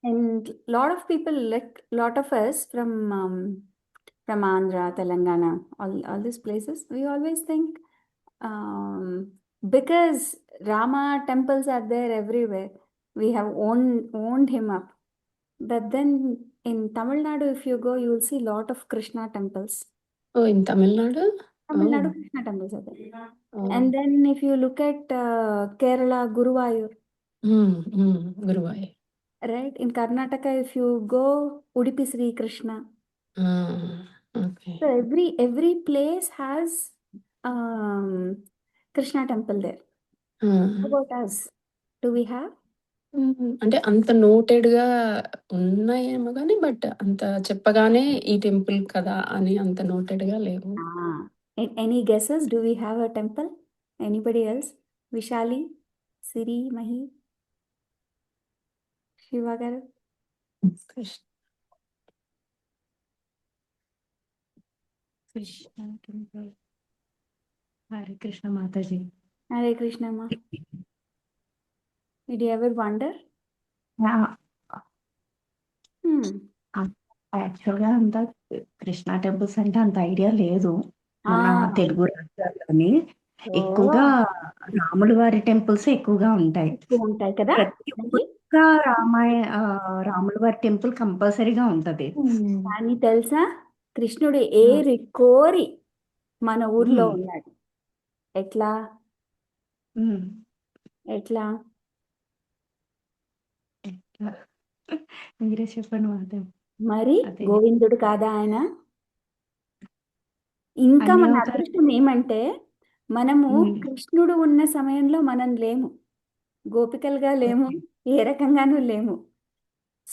And lot of people, like lot of us from Andhra, Telangana, all these places, we always think because Rama temples are there everywhere, we have owned him up. But then in Tamil Nadu, if you go, you will see lot of Krishna temples. Oh, in Tamil Nadu? Tamil Oh, Nadu Krishna temples are there. oh. And then if you look at Kerala, Guruvayur, Guruvayur. right? In Karnataka, if you go, Udupi Sri Krishna. Okay. So every place has Krishna temple there. How about us? Do we have? అంటే అంత నోటెడ్‌గా ఉన్నాయేమో గానీ, but అంత చెప్పగానే ఈ temple కదా అని అంత నోటెడ్‌గా లేవు. Any guesses? Do we have a temple? Anybody else? Vishali, Siri, Mahi, Shiva garu? Krishna temple. Hare Krishna Mataji. Hare Krishna ma. Did you ever wonder? యాక్చువల్గా అంత కృష్ణ టెంపుల్స్ అంటే అంత ఐడియా లేదు మన తెలుగు రాష్ట్రాల్లోని. ఎక్కువగా రాముల వారి టెంపుల్స్ ఎక్కువగా ఉంటాయి. ఉంటాయి కదా. ప్రతి ఒక్క రాముల వారి టెంపుల్ కంపల్సరీగా ఉంటది. కానీ తెలుసా, కృష్ణుడు ఏరి కోరి మన ఊర్లో ఉన్నాడు. ఎట్లా ఎట్లా మీరే చెప్పండి మాధవ్. మరి గోవిందుడు కాదా ఆయన? ఇంకా మన అదృష్టం ఏమంటే మనము కృష్ణుడు ఉన్న సమయంలో మనం లేము, గోపికలుగా లేము, ఏ రకంగానూ లేము.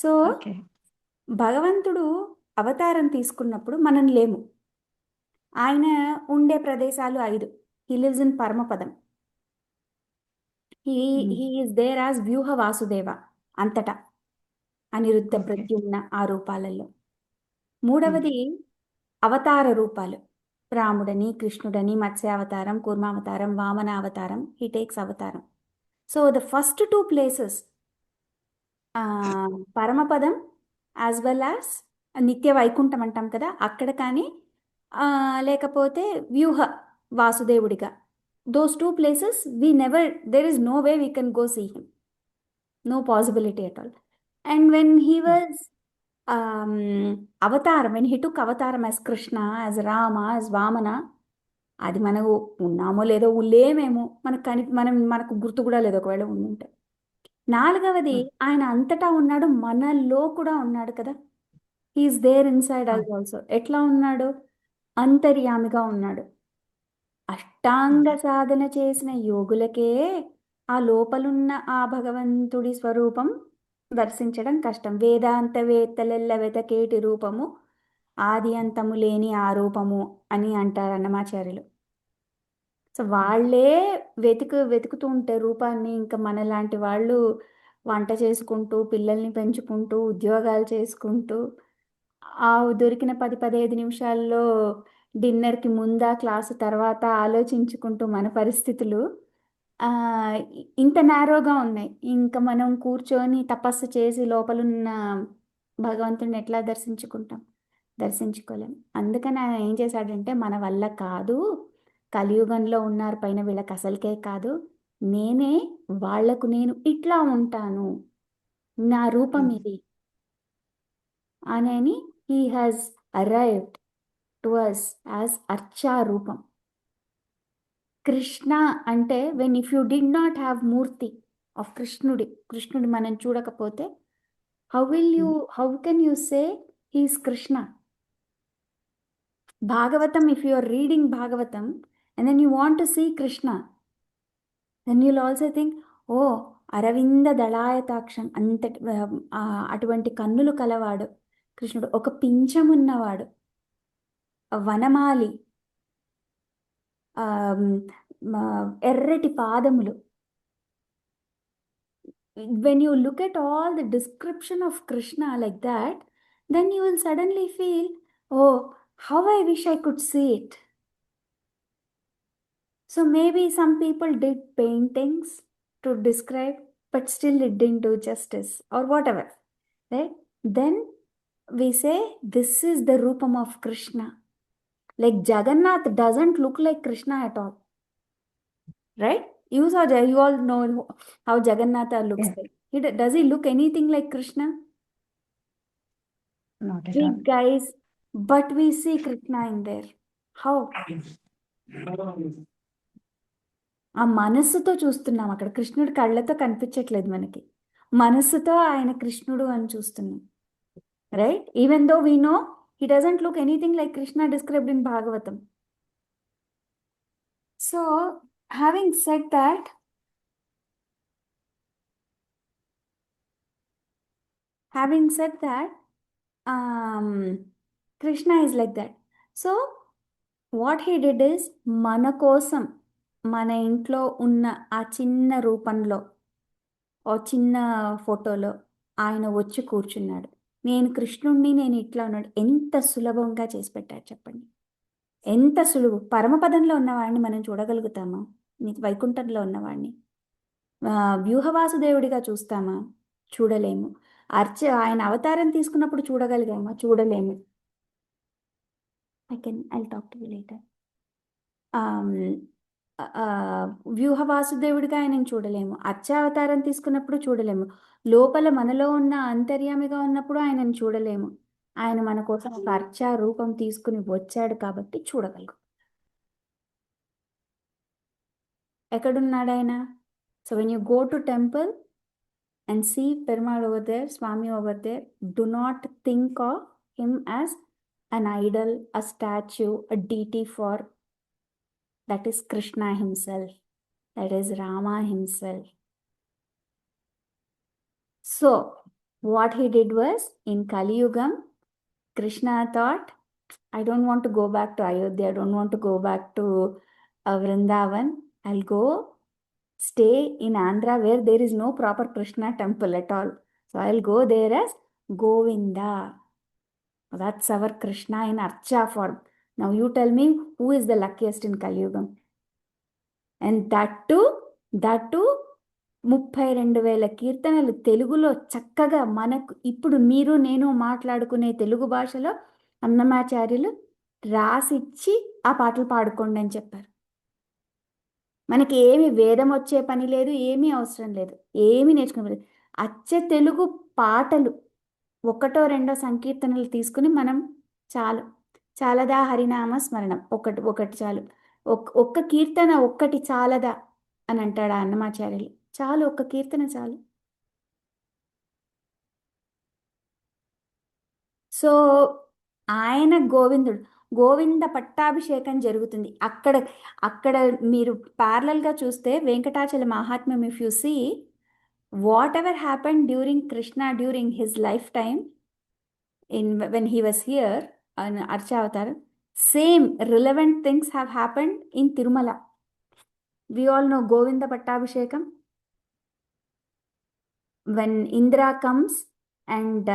సో భగవంతుడు అవతారం తీసుకున్నప్పుడు మనం లేము. ఆయన ఉండే ప్రదేశాలు 5. He lives in Paramapadam. He is there as Vyuha Vasudeva అంతటా, అనిరుద్ధ ప్రద్యుమ్న ఆ రూపాలలో. 3వది అవతార రూపాలు, రాముడని, కృష్ణుడని, మత్స్యావతారం, కూర్మావతారం, వామన అవతారం. He takes avataram. So the first 2 places, Paramapadam as well as Nitya Vaikuntham అంటాం కదా అక్కడ, కానీ లేకపోతే వ్యూహ వాసుదేవుడిగా, those 2 places there is no way we can go see him, no possibility at all. And when he was అవతారం, when he took అవతారం as Krishna, as Rama, as Vamana, అది మనకు ఉన్నామో లేదో లేమేమో, మనకు గుర్తు కూడా లేదు ఒకవేళ ఉండుంటే. 4వది ఆయన అంతటా ఉన్నాడు, మనలో కూడా ఉన్నాడు కదా. He's there inside us also. ఎట్లా ఉన్నాడు? అంతర్యామిగా ఉన్నాడు. అష్టాంగ సాధన చేసిన యోగులకే ఆ లోపలున్న ఆ భగవంతుడి స్వరూపం దర్శించడం కష్టం. వేదాంతవేత్తలెల్ల వెతకేటి రూపము, ఆది అంతము లేని ఆ రూపము అని అంటారు అన్నమాచార్యులు. సో వాళ్ళే వెతుకుతూ ఉంటే రూపాన్ని, ఇంకా మనలాంటి వాళ్ళు వంట చేసుకుంటూ, పిల్లల్ని పెంచుకుంటూ, ఉద్యోగాలు చేసుకుంటూ, ఆ దొరికిన 10-15 నిమిషాల్లో డిన్నర్కి ముందా క్లాసు తర్వాత ఆలోచించుకుంటూ మన పరిస్థితులు ఇంత నారోగా ఉన్నాయి. ఇంకా మనం కూర్చొని తపస్సు చేసి లోపలున్న భగవంతుడిని ఎట్లా దర్శించుకోలేం. అందుకని ఆయన ఏం చేశాడంటే, మన వల్ల కాదు, కలియుగంలో ఉన్నారు పైన, వీళ్ళకి అసలుకే కాదు, నేనే వాళ్లకు నేను ఇట్లా ఉంటాను, నా రూపం ఇది అని he has arrived to us as అర్చా రూపం. కృష్ణ అంటే if you did not have Murthy of కృష్ణుడి మనం చూడకపోతే how can you say he is Krishna? Bhagavatam, if you are reading Bhagavatam and then you want to see Krishna, then you'll also think, oh, Aravinda దళాయతాక్షం, అంతటి అటువంటి కన్నులు కలవాడు కృష్ణుడు, ఒక పింఛమున్నవాడు, వనమాలి, ఎర్రటి పాదములు. When you look at all the description of Krishna like that, then you will suddenly feel, oh, how I wish I could see it. So maybe some people did paintings to describe, but still it didn't do justice or whatever. right? Then we say this is the Rupam of Krishna. Like Jagannath doesn't look like Krishna at all, right? You all know how Jagannatha looks Yeah, like. Does he look anything like Krishna? not at all. Big guys, but we see Krishna in there. How? ఆ మనస్సుతో చూస్తున్నాం అక్కడ. కృష్ణుడు కళ్ళతో కనిపించట్లేదు మనకి, మనస్సుతో ఆయన కృష్ణుడు అని చూస్తున్నాం, right? Even though we know he doesn't look anything like Krishna described in Bhagavatam. So having said that, Krishna is like that. So what he did is, మన కోసం మన ఇంట్లో ఉన్న ఆ చిన్న రూపంలో, ఓ చిన్న ఫోటోలో ఆయన వచ్చి కూర్చున్నాడు. నేను కృష్ణుణ్ణి, నేను ఇట్లా ఉన్నాడు. ఎంత సులభంగా చేసి పెట్టారు చెప్పండి, ఎంత సులువు. పరమపదంలో ఉన్నవాడిని మనం చూడగలుగుతామా? వైకుంఠంలో ఉన్నవాడిని వ్యూహవాసుదేవుడిగా చూస్తామా? చూడలేము. ఆయన అవతారం తీసుకున్నప్పుడు చూడగలిగామా? చూడలేము. I talk to you later. వ్యూహవాసుదేవుడిగా ఆయనను చూడలేము, అర్చావతారం తీసుకున్నప్పుడు చూడలేము, లోపల మనలో ఉన్న అంతర్యామిగా ఉన్నప్పుడు ఆయనను చూడలేము. ఆయన మన కోసం ఒక అర్చా రూపం తీసుకుని వచ్చాడు కాబట్టి చూడగలుగు. ఎక్కడున్నాడు ఆయన? So when you go to temple and see Perumal over there, Swami over there, do not think of him as an idol, a statue, a deity for. That is Krishna himself. That is Rama himself. So, what he did was, in Kali Yugam, Krishna thought, I don't want to go back to Ayodhya, I don't want to go back to Vrindavan. I'll go stay in Andhra where there is no proper Krishna temple at all. So I'll go there as Govinda. That's our Krishna in Archa form. Now you tell me who is the luckiest in Kali Yugam? And that too 32,000 కీర్తనలు తెలుగులో చక్కగా మనకు ఇప్పుడు మీరు నేను మాట్లాడుకునే తెలుగు భాషలో అన్నమాచార్యులు రాసిచ్చి ఆ పాటలు పాడుకోండి అని చెప్పారు. మనకి ఏమి వేదం వచ్చే పని లేదు, ఏమీ అవసరం లేదు, ఏమీ నేర్చుకోలేదు. అచ్చే తెలుగు పాటలు ఒకటో రెండో సంకీర్తనలు తీసుకుని మనం చాలు, చాలదా హరినామ స్మరణం ఒకటి చాలు, ఒక్క కీర్తన ఒక్కటి చాలదా అని అంటాడు ఆ అన్నమాచార్యులు. చాలు, ఒక్క కీర్తన చాలు. సో ఆయన గోవింద పట్టాభిషేకం జరుగుతుంది అక్కడ మీరు ప్యారలల్గా చూస్తే Venkatachala Mahatmyam, if you see whatever happened during his lifetime when he was here on Archavataram, same relevant things have happened in Tirumala. We all know Govinda Pattabhishekam. When Indra comes and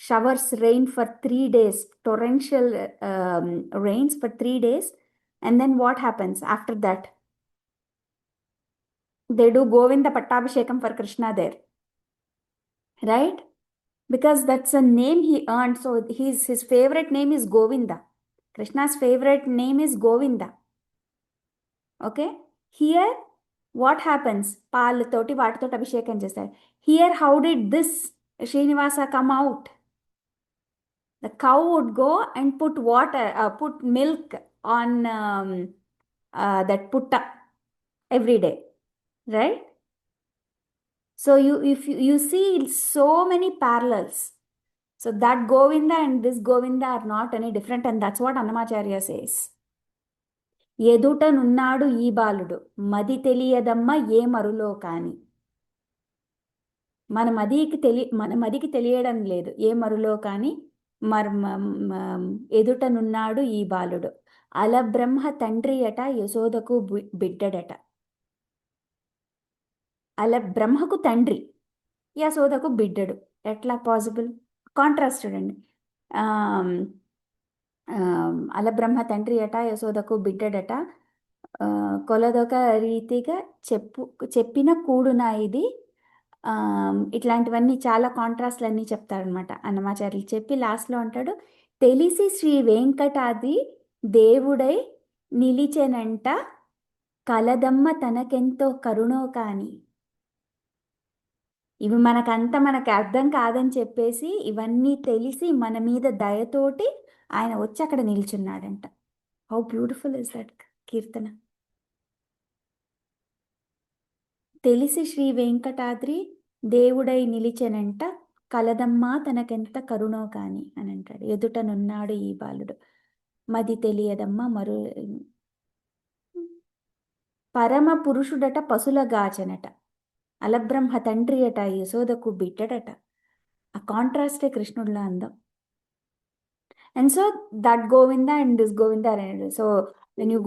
showers rain for 3 days, torrential rains for 3 days, and then what happens after that? They do Govinda Pattabhishekam for Krishna there, right? Because that's a name he earned. So his favorite name is Govinda. Krishna's favorite name is Govinda. Okay? Here, what happens? Paalatoti vaatitoti abhishekam chestaru. Here, how did this Srinivasa come out? The cow would go and put milk on that putta every day, right? So if you see so many parallels. So that Govinda and this Govinda are not any different, and that's what Annamacharya says. ఎదుటనున్నాడు ఈ బాలుడు, మది తెలియదమ్మ ఏ మరులో కాని. మన మదికి తెలియడం లేదు ఏ మరులో కాని, ఎదుటనున్నాడు ఈ బాలుడు. అలబ్రహ్మ తండ్రి అట, యశోదకు బిడ్డడట. బ్రహ్మకు తండ్రి, యశోదకు బిడ్డడు. ఎట్లా పాసిబుల్? కాంట్రాస్ట్ చూడండి. అలబ్రహ్మ తండ్రి అట, యశోదకు బిడ్డడట. కొలదొక రీతిగా చెప్పిన కూడునా ఇది, ఇట్లాంటివన్నీ చాలా కాంట్రాస్ట్లు అన్నీ చెప్తారనమాట అన్నమాచార్యులు చెప్పి లాస్ట్లో అంటాడు, తెలిసి శ్రీ వెంకటాద్రి దేవుడై నిలిచెనంట కలదమ్మ తనకెంతో కరుణో కాని. ఇవి మనకు అర్థం కాదని చెప్పేసి ఇవన్నీ తెలిసి మన మీద దయతోటి ఆయన వచ్చి అక్కడ నిల్చున్నాడంట. హౌ బ్యూటిఫుల్ ఇస్ దట్ కీర్తన. తెలిసి శ్రీ వెంకటాద్రి దేవుడై నిలిచెనంట కలదమ్మా తనకెంత కరుణో కాని అని అంటాడు. ఎదుటనున్నాడు ఈ బాలుడు మది తెలియదమ్మా మరో పరమ పురుషుడట పశులగాచనట అలబ్రహ్మ తండ్రి అట యశోదకు బిడ్డడట. ఆ కాంట్రాస్టే కృష్ణుడిలో అందం. And so that Govinda and this Govinda are related. So when you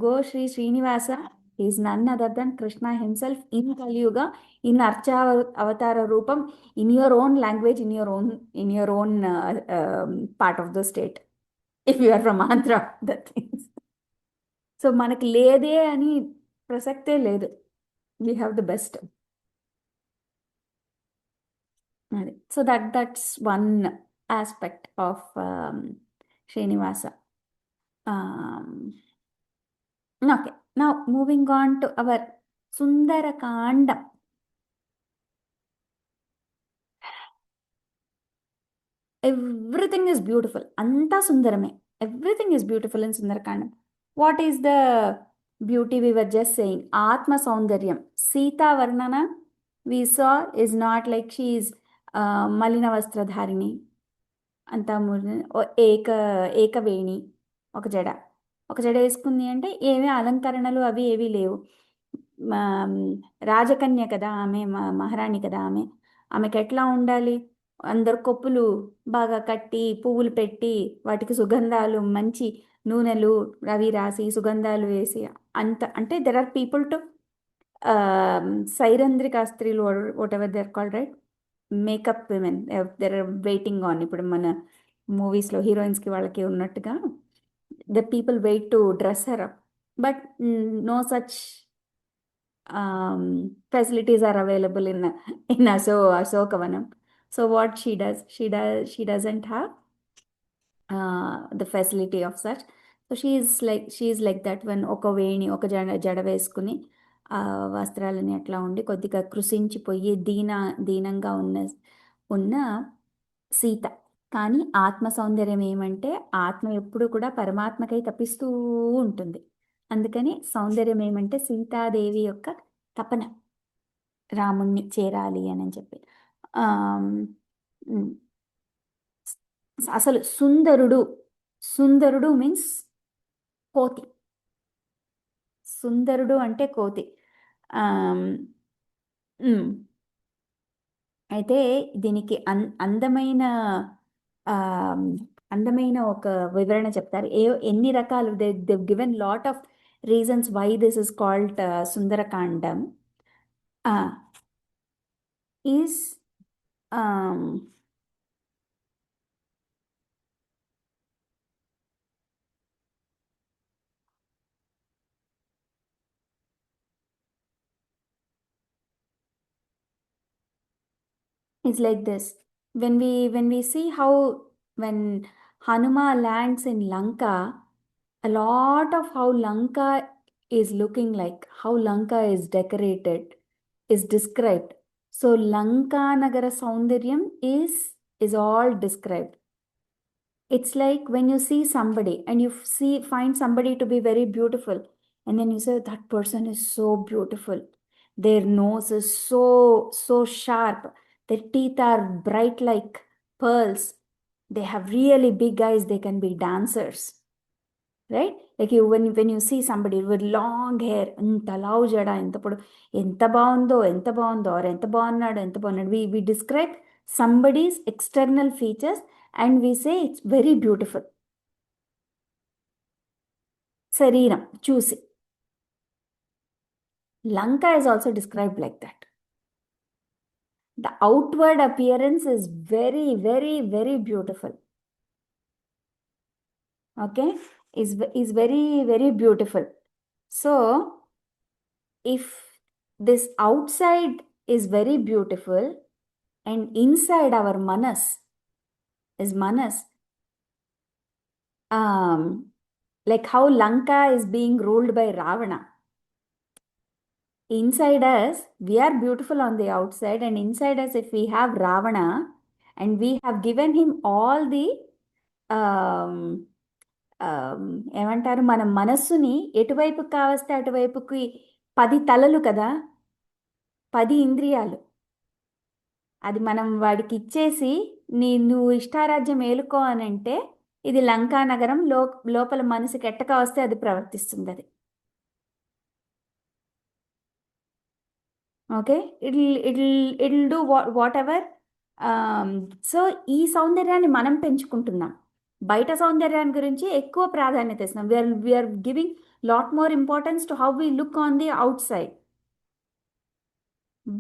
go Sri Srinivasa, he is none other than Krishna himself in Kali Yuga, in Archa Avatara Rupam, in your own language, in your own part of the state. If you are from Andhra, that things. So మనకి లేదే అని ప్రసక్తే లేదు. We have the best. So that's one aspect of Srinivasa. Okay, now moving on to our Sundara Kanda. Everything is beautiful. Anta Sundarame. Everything is beautiful in Sundarakandam. What is the beauty we were just saying? Atma Saundaryam. Sita Varnana we saw is not like she is Malina Vastradharini. అంతా ఏకవేణి, ఒక జడ వేసుకుంది అంటే ఏమీ అలంకరణలు అవి ఏవీ లేవు. రాజకన్య కదా ఆమె, మహారాణి కదా ఆమెకి ఎట్లా ఉండాలి? అందరు కొప్పులు బాగా కట్టి పువ్వులు పెట్టి వాటికి సుగంధాలు మంచి నూనెలు అవి రాసి సుగంధాలు వేసి అంత అంటే దెర్ ఆర్ పీపుల్ టు సైరంధ్రిక స్త్రీలు whatever they are called, right? Makeup women there are waiting on. ఇప్పుడు మన మూవీస్లో హీరోయిన్స్కి వాళ్ళకి ఉన్నట్టుగా the people wait to dress her up, but no such facilities are available in Ashoka Vanam. So what she does, she doesn't have the facility of such. So she is like that when ఒక వేణి ఒక జడ వేసుకుని ఆ వస్త్రాలని అట్లా ఉండి కొద్దిగా కృషించిపోయి దీనంగా ఉన్న సీత. కానీ ఆత్మ సౌందర్యం ఏమంటే ఆత్మ ఎప్పుడు కూడా పరమాత్మకై తపిస్తూ ఉంటుంది. అందుకని సౌందర్యం ఏమంటే సీతాదేవి యొక్క తపన రాముణ్ణి చేరాలి అని చెప్పి. అసలు సుందరుడు మీన్స్ కోతి. సుందరుడు అంటే కోతి. అయితే దీనికి అందమైన ఒక వివరణ చెప్తారు. ఎన్ని రకాలు they given lot of reasons why this is called Sundarakandam. Is is like this. When we see when Hanuma lands in Lanka, a lot of how Lanka is looking like, how Lanka is decorated, is described. So Lanka Nagara Saundaryam is all described. It's like when you see somebody and you find somebody to be very beautiful, and then you say that person is so beautiful. Their nose is so sharp. Their teeth are bright like pearls. They have really big eyes. They can be dancers, right? Like when you see somebody with long hair, anta lavu jada enta bagundo or enta bagunnadu, we describe somebody's external features and we say it's very beautiful. Sariram చూసి. Lanka is also described like that. The outward appearance is very, very, very beautiful. Okay, is very, very beautiful. So if this outside is very beautiful, and inside our manas is manas. Like how Lanka is being ruled by Ravana. Inside us, we are beautiful on the outside, and inside us, if we have Ravana and we have given him all the um, ఏమంటారు, మన మనస్సుని ఎటువైపు కావస్తే అటువైపుకి 10 తలలు కదా, 10 ఇంద్రియాలు, అది మనం వాడికి ఇచ్చేసి నువ్వు ఇష్టారాజ్యం ఏలుకో అని అంటే, ఇది లంకా నగరం లోపల మనసుకి ఎట్టక వస్తే అది ప్రవర్తిస్తుంది. అది okay, it'll do what ever. So ఈ సౌందర్యాన్ని మనం పెంచుకుంటున్నాం, బయట సౌందర్యాన్ని గురించి ఎక్కువ ప్రాధాన్యత ఇస్తున్నాం. We are giving lot more importance to how we look on the outside.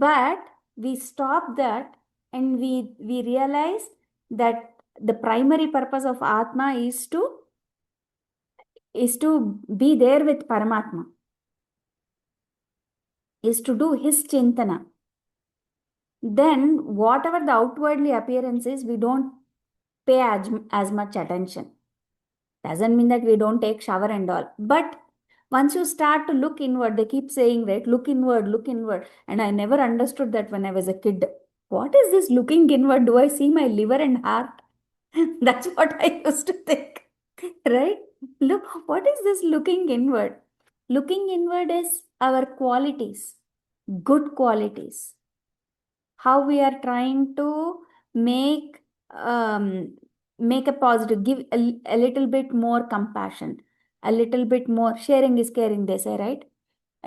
But we stop that, and we realize that the primary purpose of Atma is to be there with Paramatma, is to do his chintana. Then whatever the outwardly appearance is, we don't pay as much attention. Doesn't mean that we don't take shower and all, but once you start to look inward, they keep saying, right, look inward, look inward. And I never understood that when I was a kid. What is this looking inward? Do I see my liver and heart? That's what I used to think, right? Look, what is this looking inward? Looking inward is our qualities, good qualities. How we are trying to make a positive, give a little bit more compassion, a little bit more sharing is caring, they say, right?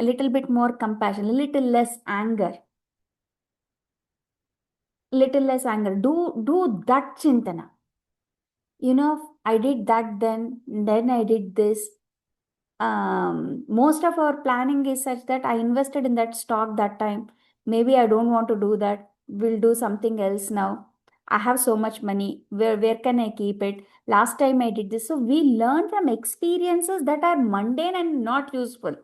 A little bit more compassion, a little less anger, little less anger. Do that chintana. I did that, then I did this. Most of our planning is such that I invested in that stock that time, maybe I don't want to do that, we'll do something else now. I have so much money, where can I keep it? Last time I did this. So we learn from experiences that are mundane and not useful.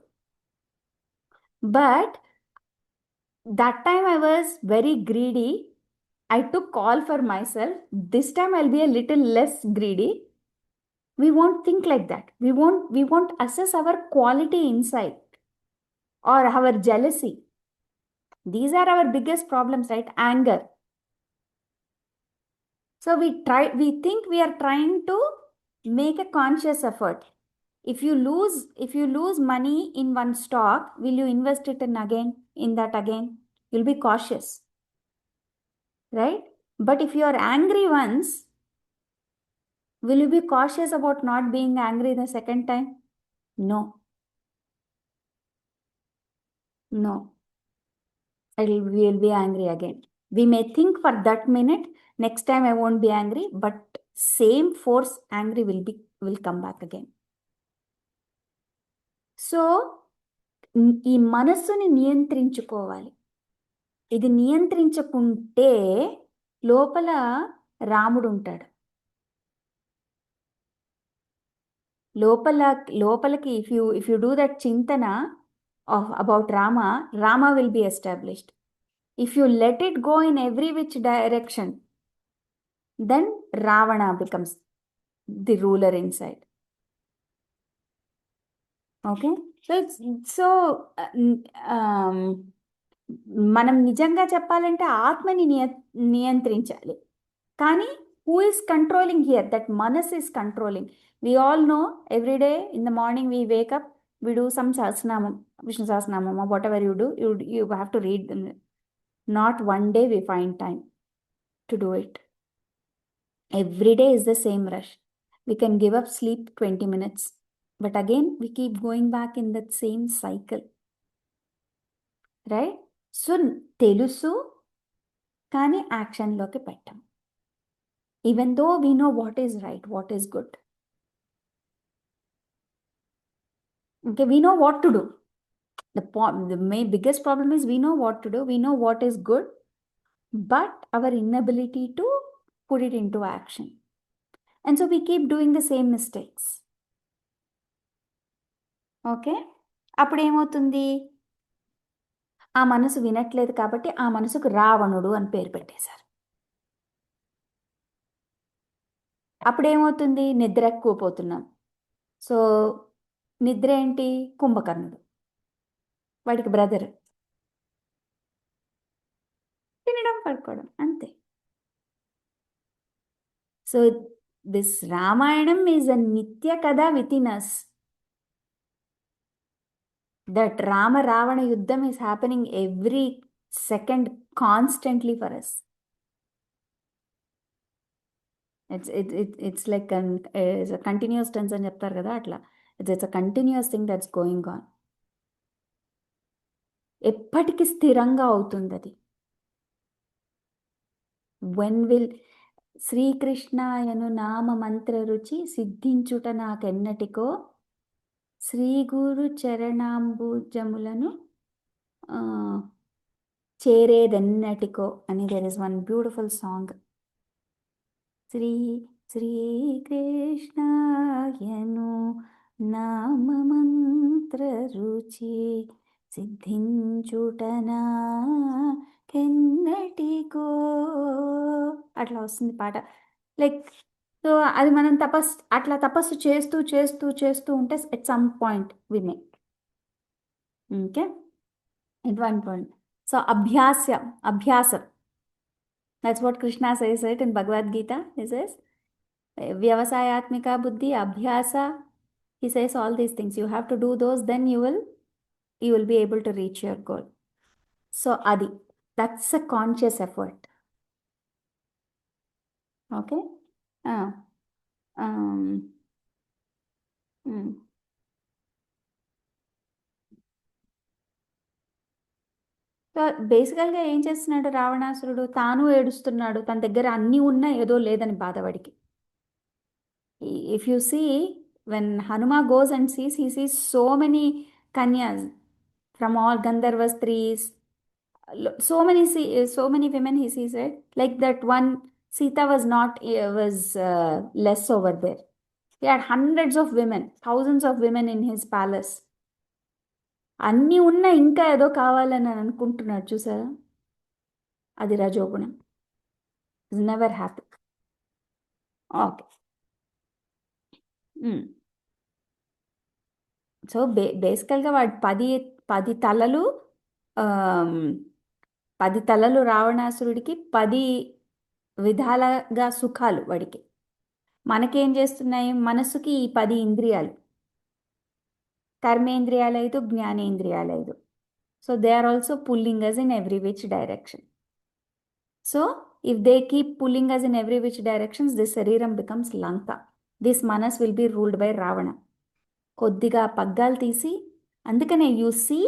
But that time I was very greedy. I took call for myself. This time I'll be a little less greedy. We won't think like that. We won't assess our quality inside or our jealousy. These are our biggest problems, right? Anger. So we think we are trying to make a conscious effort. If you lose money in one stock, will you invest it in that again? You'll be cautious, right? But if you are angry once, will you be cautious about not being angry the second time? No. We'll be angry again. We may think for that minute, next time I won't be angry, but same force angry will come back again. So ఈ మనస్సుని నియంత్రించుకోవాలి. ఇది నియంత్రించుకుంటే లోపల రాముడు ఉంటాడు. లోపలకి if you do that chintana about Rama will be established. If you let it go in every which direction, then Ravana becomes the ruler inside. Okay, so మనం నిజంగా చెప్పాలంటే ఆత్మని నియంత్రించాలి. కానీ who is controlling here? That manas is controlling. We all know every day in the morning we wake up, we do some sahasranamam, Vishnu sahasranamam, whatever you do, you have to read them. Not one day we find time to do it. Every day is the same rush. We can give up sleep 20 minutes, but again we keep going back in that same cycle, right? So telusu కానీ యాక్షన్లోకి పెట్టాం. Even though we know what is right, what is good. Okay, we know what to do. The biggest problem is we know what to do, we know what is good, but our inability to put it into action. And so we keep doing the same mistakes. Okay? అప్పుడు ఏమవుతుంది? ఆ మనసు వినట్లేదు కాబట్టి ఆ మనసుకు రావణుడు అని పేరు పెట్టేశారు. అప్పుడేమవుతుంది? నిద్ర ఎక్కువ పోతున్నాం. సో నిద్ర ఏంటి? కుంభకర్ణుడు, వాడికి బ్రదర్. తినడం పడుకోవడం అంతే. So this Ramayanam is a nitya katha within us. That Rama Ravana yuddham is happening every second constantly for us. It's like continuous tense అని చెప్తారు కదా, అట్లా it's a continuous thing that's going on. ఎప్పటికీ స్థిరంగా అవుతుంది అది. వెన్ విల్ శ్రీకృష్ణాయను నామ మంత్ర రుచి సిద్ధించుట నాకెన్నటికో శ్రీ గురు చరణాంబుజములను చేరేదెన్నటికో అని there is one beautiful song. శ్రీకృష్ణాయను నామ మంత్ర రుచి సిద్ధించుటనా కెన్నటికో అట్లా వస్తుంది పాట. లైక్ సో అది మనం అట్లా తపస్సు చేస్తూ చేస్తూ చేస్తూ ఉంటే at some point we may. Okay, at one point. So అభ్యాసం, that's what Krishna says it in Bhagavad Gita. He says vyavasayatmika buddhi abhyasa. He says all these things you have to do those, then you will be able to reach your goal. So adi, that's a conscious effort. Okay. So బేసికల్గా ఏం చేస్తున్నాడు రావణాసురుడు? తాను ఏడుస్తున్నాడు, తన దగ్గర అన్నీ ఉన్నా ఏదో లేదని బాధపడికి. If you see when Hanuma goes and sees, he sees so many kanyas from all gandharva stris, so many women he sees, right? Like that one Sita was not was less over there. He had hundreds of women, thousands of women in his palace. అన్నీ ఉన్నా ఇంకా ఏదో కావాలని అనుకుంటున్నాడు, చూసారా? అది రజోగుణం. Is never happy. Okay. So బేసికల్గా వాడు 10 తలలు 10 తలలు రావణాసురుడికి 10 విధాలుగా సుఖాలు వాడికి. మనకేం చేస్తున్నాయి? మనసుకి ఈ 10 ఇంద్రియాలు, కర్మేంద్రియాలు 5, జ్ఞానేంద్రియాలు 5. So they are also pulling us in every which direction. So if they keep pulling us in every which directions, this shariram becomes Lanka. This manas will be ruled by Ravana. కొద్దిగా పగ్గాలు తీసి, అందుకనే యు సీ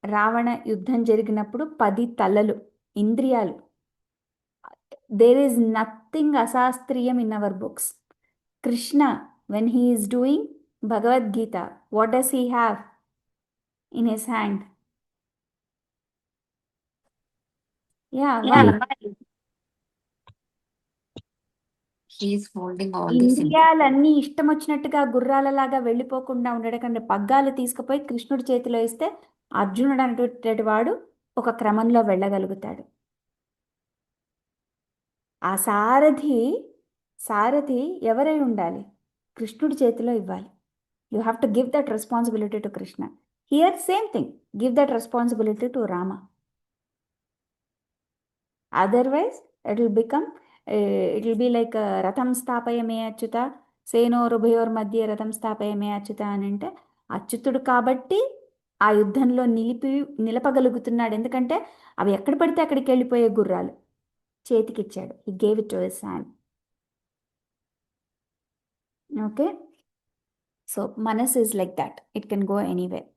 రావణ యుద్ధం జరిగినప్పుడు 10 తలలు ఇంద్రియాలు. There is nothing ashastriyam in our books. Krishna when he is doing Bhagavad Gita, what does he have in his hand? Why? He's holding all this. ఇంద్రియాలన్నీ ఇష్టం వచ్చినట్టుగా గుర్రాలలాగా వెళ్ళిపోకుండా ఉండడం, పగ్గాలు తీసుకుపోయి కృష్ణుడి చేతిలో ఇస్తే అర్జునుడు అనేటువంటి వాడు ఒక క్రమంలో వెళ్ళగలుగుతాడు. ఆ సారథి ఎవరై ఉండాలి? కృష్ణుడి చేతిలో ఇవ్వాలి. You have to give that responsibility to Krishna. Here same thing, give that responsibility to Rama. Otherwise it will be like రథం స్థాపయమే అచ్యుత సేనోరుభయోర్ మధ్య రథం స్థాపయమే అచ్యుత అని అంటే, అచ్యుతుడు కాబట్టి ఆ యుద్ధంలో నిలపగలుగుతున్నాడు. ఎందుకంటే అవి ఎక్కడ పడితే అక్కడికి వెళ్ళిపోయే గుర్రాలు చేతికిచ్చాడు. He gave it to his hand. Okay. So manas is like that, it can go anywhere.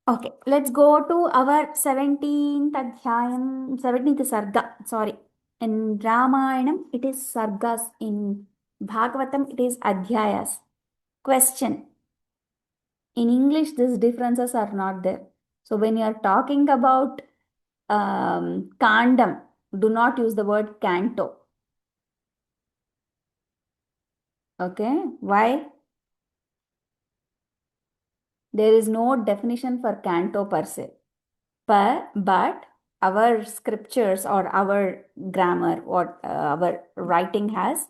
Okay, let's go to our 17th adhyayam, 17th sarga. Sorry, in Ramayanam it is sargas, in Bhagavatam it is adhyayas. Question: in English these differences are not there. So when you are talking about kandam, do not use the word canto. Okay, why? There is no definition for canto per se. But our scriptures or our grammar or our writing has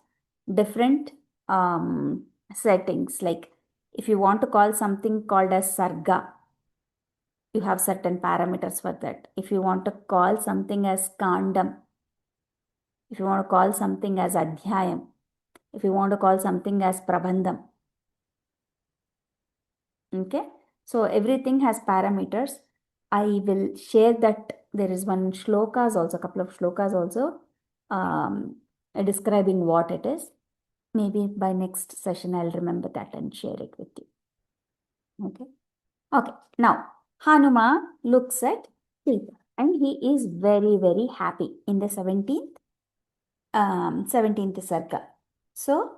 different settings. Like if you want to call something called as sarga, you have certain parameters for that. If you want to call something as kandam, if you want to call something as adhyayam, if you want to call something as prabandham, okay, so everything has parameters. I will share that. There is one shlokas also, a couple of shlokas also, um, describing what it is. Maybe by next session I'll remember that and share it with you. Okay, now Hanuma looks at Sita and he is very, very happy in the 17th sarga. So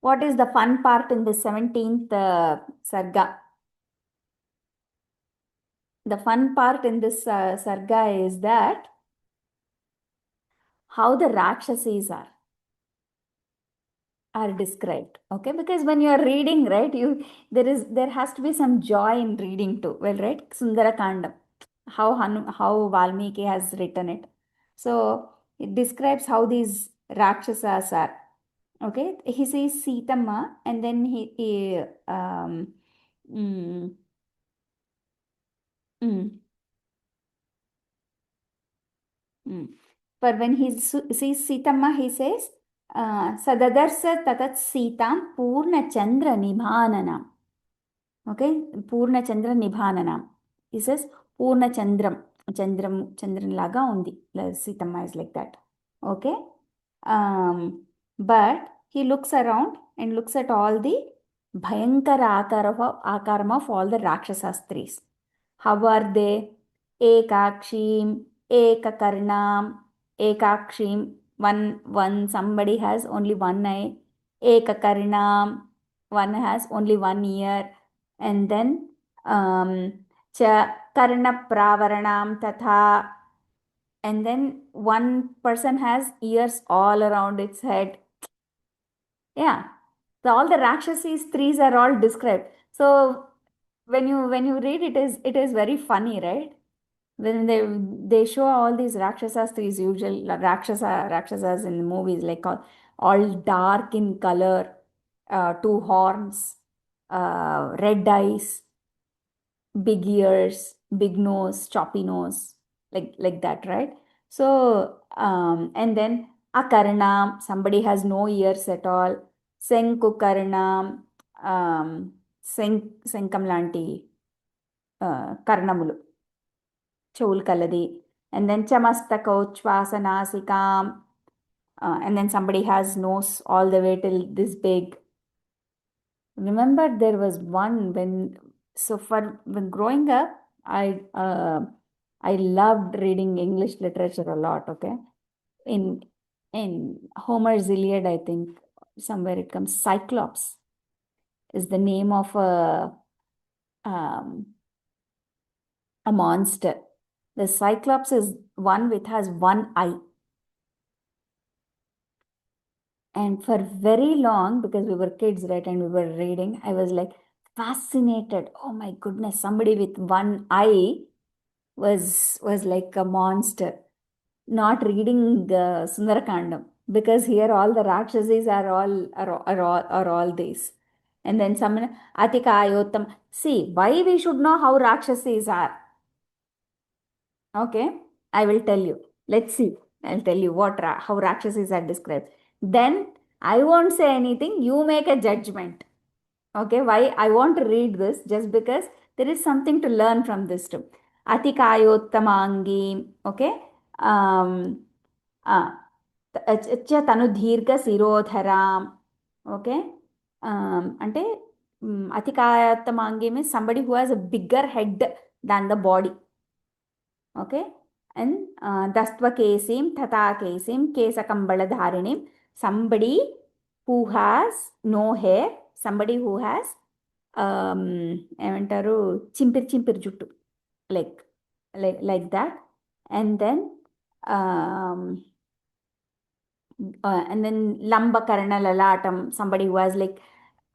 what is the fun part in the 17th sarga? The fun part in this sarga is that how the Rakshasis are described. Okay, because when you are reading, right, there has to be some joy in reading too. Well, right, Sundara Kanda, how Valmiki has written it. So it describes how these Rakshasas are. Okay, he says Sitamma, and then he mm, mm, mm. For when he sees Sitamma, he says, Sadadarsa tatat Sitam Purna Chandra Nibhananam. Okay, Purna Chandra Nibhananam. He says, Purna Chandram. Chandran laga undi. Sitamma is like that. Okay. But he looks around and looks at all the Bhayankara akaram of all the Rakshasa Stris. How are they? Ekakshim, Ekakarnam, Ekakshim. One somebody has only one eye. Ekakarnam, one has only one ear. And then cha karna pravaranam tatha. And then one person has ears all around its head. Yeah. So all the Rakshasis threes are all described. So when you read it is very funny, right? When they show all these Rakshasas threes, usual Rakshasas in the movies, like all dark in color, two horns, red eyes, big ears, big nose, choppy nose, like that, right? So and then Akarnam, somebody has no ears at all. Senkukarnam, Senkam lanti karnamulu, చెవులు కలది. And then Chamastaka and then somebody has nose all the way till this big. Remember there was one when growing up, I loved reading English literature a lot. Okay, in Homer's Iliad, I think somewhere it comes, Cyclops is the name of um, a monster. The Cyclops is one which has one eye. And for very long, because we were kids, right, and we were reading, I was like fascinated. Oh my goodness, somebody with one eye was like a monster. Not reading the Sundara Kanda, because here all the Rakshasis are all these. And then someone Atika Ayottam. See, why we should know how Rakshasis are? Okay, I will tell you. Let's see. I'll tell you how Rakshasis are described. Then I won't say anything. You make a judgment. Okay, why I want to read this? Just because there is something to learn from this too. Atikayottamangi. Okay. తను దీర్ఘ శిరోధరాం. Okay, అంటే అతికాయత్తమాంగి means somebody who has a bigger head than the body. Okay, and Dastvakesiam, Thatakesiam, Kesakambaladharinim, somebody who has no hair, somebody who has ఏమంటారు చింపిరి జుట్టు, like that. And then And then Lambakarana Lalatam, somebody who has like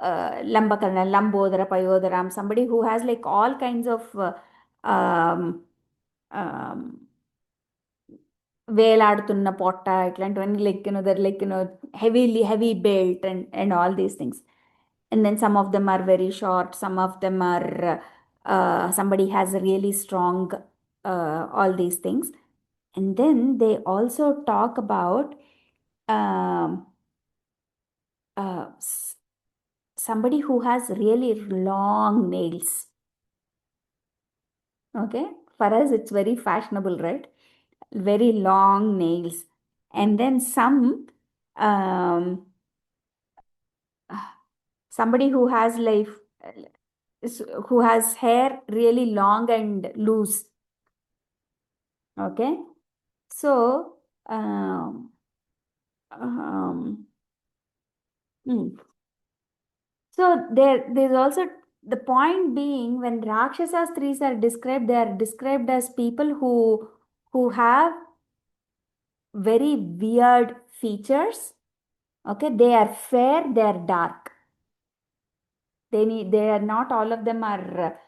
Lambakarana, Lambodara, Payodaram, somebody who has like all kinds of um, వేలాడుతున్న పొట్ట ఇట్లాంటివన్నీ they're heavy built and all these things. And then some of them are very short, some of them are somebody has a really strong all these things. And then they also talk about um, somebody who has really long nails. Okay, for us it's very fashionable, right? Very long nails. And then um, somebody who has like who has hair really long and loose. Okay, so um, um, hmm. So there's also the point being, when Rakshasas threes are described, they are described as people who have very weird features. Okay, they are fair, they are dark. They are not all of them are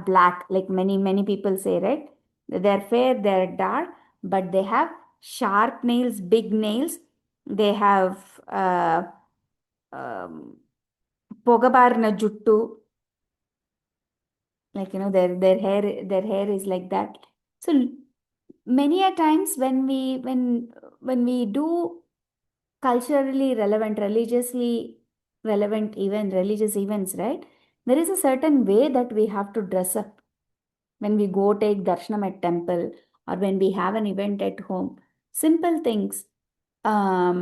black, like many people say, right? They're fair, they're dark, but they have sharp nails, big nails. They have um, పొగబారిన జుట్టు, like their hair is like that. So many a times when we do culturally relevant, religiously relevant even religious events, right? There is a certain way that we have to dress up when we go take darshanam at temple, or when we have an event at home. Simple things. um,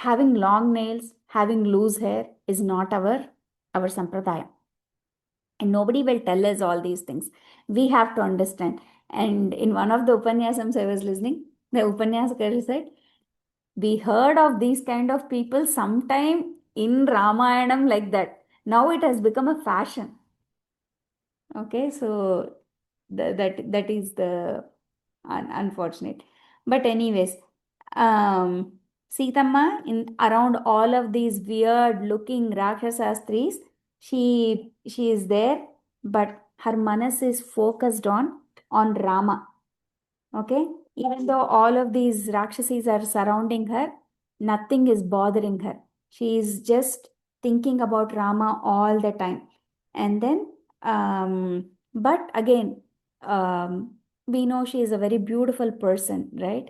Having long nails, having loose hair is not our sampradaya, and nobody will tell us all these things. We have to understand. And in one of the upanyasams I was listening, the upanyasaka said, we heard of these kind of people sometime in Ramayanam like that. Now it has become a fashion. Okay, so that is the unfortunate. But anyways, um, Sitama, in around all of these weird looking Rakshasastris, she is there, but her manas is focused on Rama. Okay, even though all of these Rakshasis are surrounding her, nothing is bothering her. She is just thinking about Rama all the time. And then, but again, we know she is a very beautiful person, right?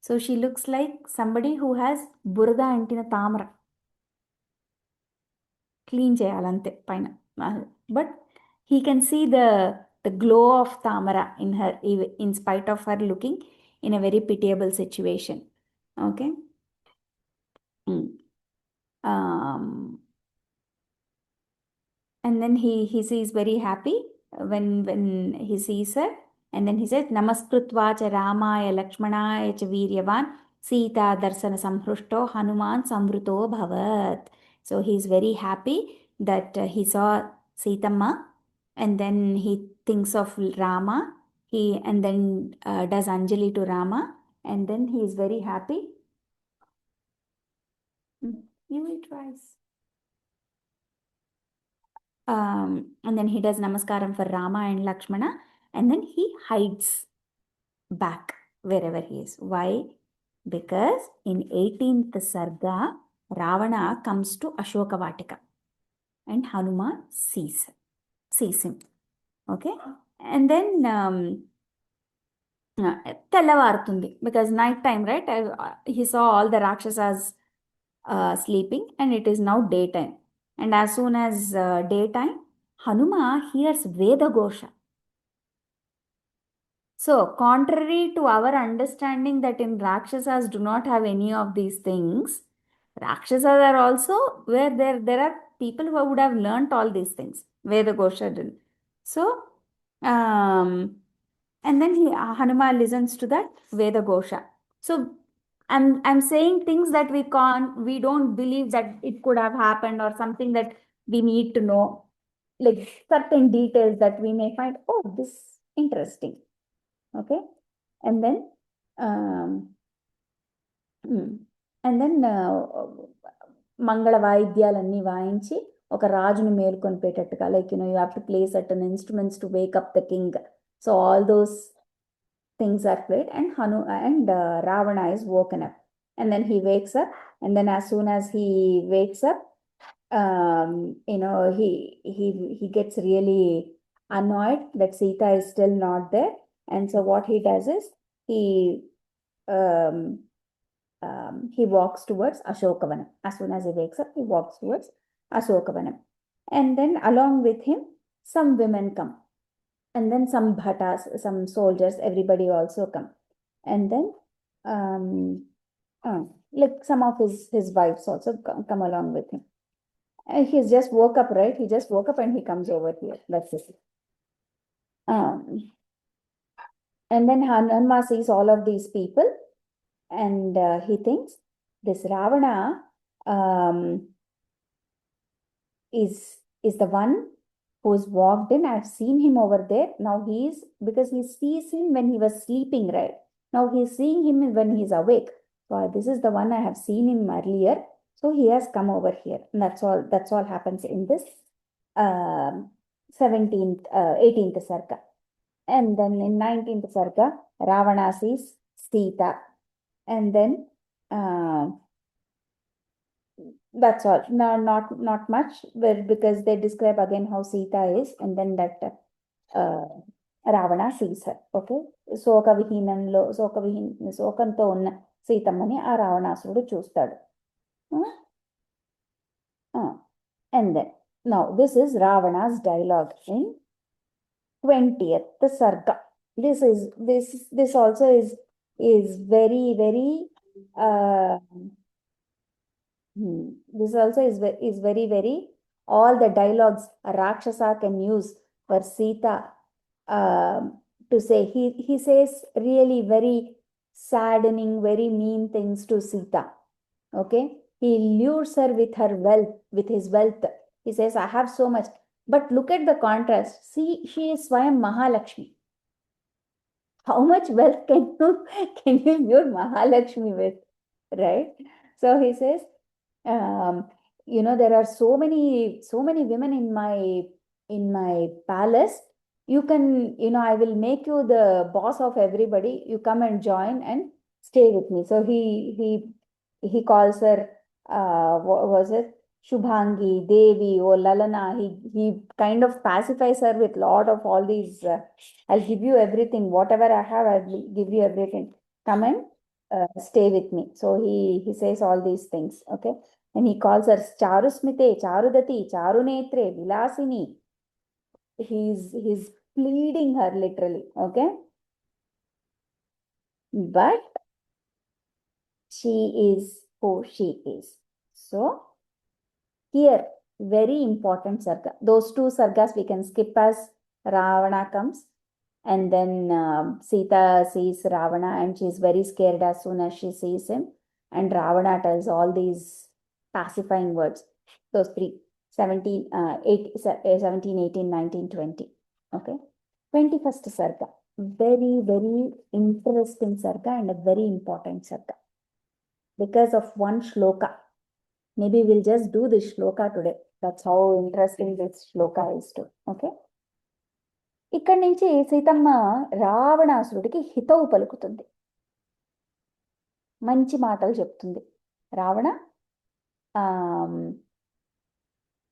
So she looks like somebody who has burda antina tamra. Clean చేయాలంతే పైన. But he can see the glow of tamara in her, in spite of her looking in a very pitiable situation. Okay. Mm. um, and then he sees very happy when he sees her, and then he says namaskritva cha ramaya lakshmanaya cha viryavan sita darsana samhrushto hanuman samvruto bhavat. So he is very happy that he saw Sitamma, and then he thinks of Rama. He and then does Anjali to Rama, and then he is very happy. You will twice. And then he does namaskaram for Rama and Lakshmana, and then he hides back wherever he is. Why? Because in 18th Sarga, Ravana comes to Ashoka Vatika, and Hanuman sees him. Okay, and then తెల్లవారుతుంది, because night time, right? He saw all the Rakshasas sleeping, and it is now daytime. And as soon as daytime, Hanuma hears Veda Gosha. So, contrary to our understanding that in Rakshasas do not have any of these things, Rakshasas are also where there are people who would have learnt all these things. Veda Gosha didn't. So, and then Hanuma listens to that Veda Gosha. So, I'm saying things that we don't believe that it could have happened, or something that we need to know, like certain details that we may find, oh, this interesting. Okay, and then and then మంగళ వాయిద్యాలన్నీ వాయించి ఒక రాజును మేల్కొనిపోయేటట్టుగా, like you have to play certain instruments to wake up the king. So all those things are played, and Ravana is woken up, and then he wakes up, and then as soon as he wakes up, he gets really annoyed that Sita is still not there, and so what he does is um, he walks towards Ashoka Vanam. As soon as he wakes up, he walks towards Ashoka Vanam, and then along with him some women come. And then some bhattas, some soldiers, everybody also come. And then, like some of his wives also come along with him. And he's just woke up, right? He just woke up and he comes over here. That's it. And then Hanuman sees all of these people, and he thinks this Ravana is the one who's walked in. I've seen him over there. Now because he sees him when he was sleeping, right? Now he's seeing him when he's awake. So this is the one I have seen him earlier. So he has come over here. And that's all happens in this 18th Sarga. And then in 19th Sarga, Ravana sees Sita. And then that's all. No, not much, but because they describe again how Sita is, and then that Ravana sees her. Okay, శోకంతో ఉన్న సీతమ్మని ఆ రావణాసురుడు చూస్తాడు. And then now this is Ravana's dialogue in 20th Sarga. This also is very, very this also is very, very, all the dialogues a Rakshasa can use for Sita to say. He says really very saddening, very mean things to Sita. Okay, he lures her with his wealth. He says, I have so much, but look at the contrast. See, she is Swayam Mahalakshmi. How much wealth can you lure Mahalakshmi with, right? So he says, there are so many women in my palace. You can, I will make you the boss of everybody. You come and join and stay with me. So he calls her, what was it, Shubhangi, Devi, or Lalana. He kind of pacifies her with lot of all these, I'll give you everything, whatever I have, I will give you everything. Come and stay with me. So he says all these things. Okay, and he calls her Charusmite, Charudati, Charunetre, Vilasini. He's pleading her literally. Okay, but she is who she is. So here, very important sarga. Those two sargas we can skip as Ravana comes, and then Sita sees Ravana and she's very scared as soon as she sees him, and Ravana tells all these pacifying words. Those three, 17, 18, 19, 20. Okay, 21st sarga, very, very interesting sarga and a very important sarga because of one shloka. Maybe we'll just do this shloka today. That's how interesting this shloka is too. Okay, ఇక్కడి నుంచి సీతమ్మ రావణాసురుడికి హితవు పలుకుతుంది, మంచి మాటలు చెప్తుంది. Ravana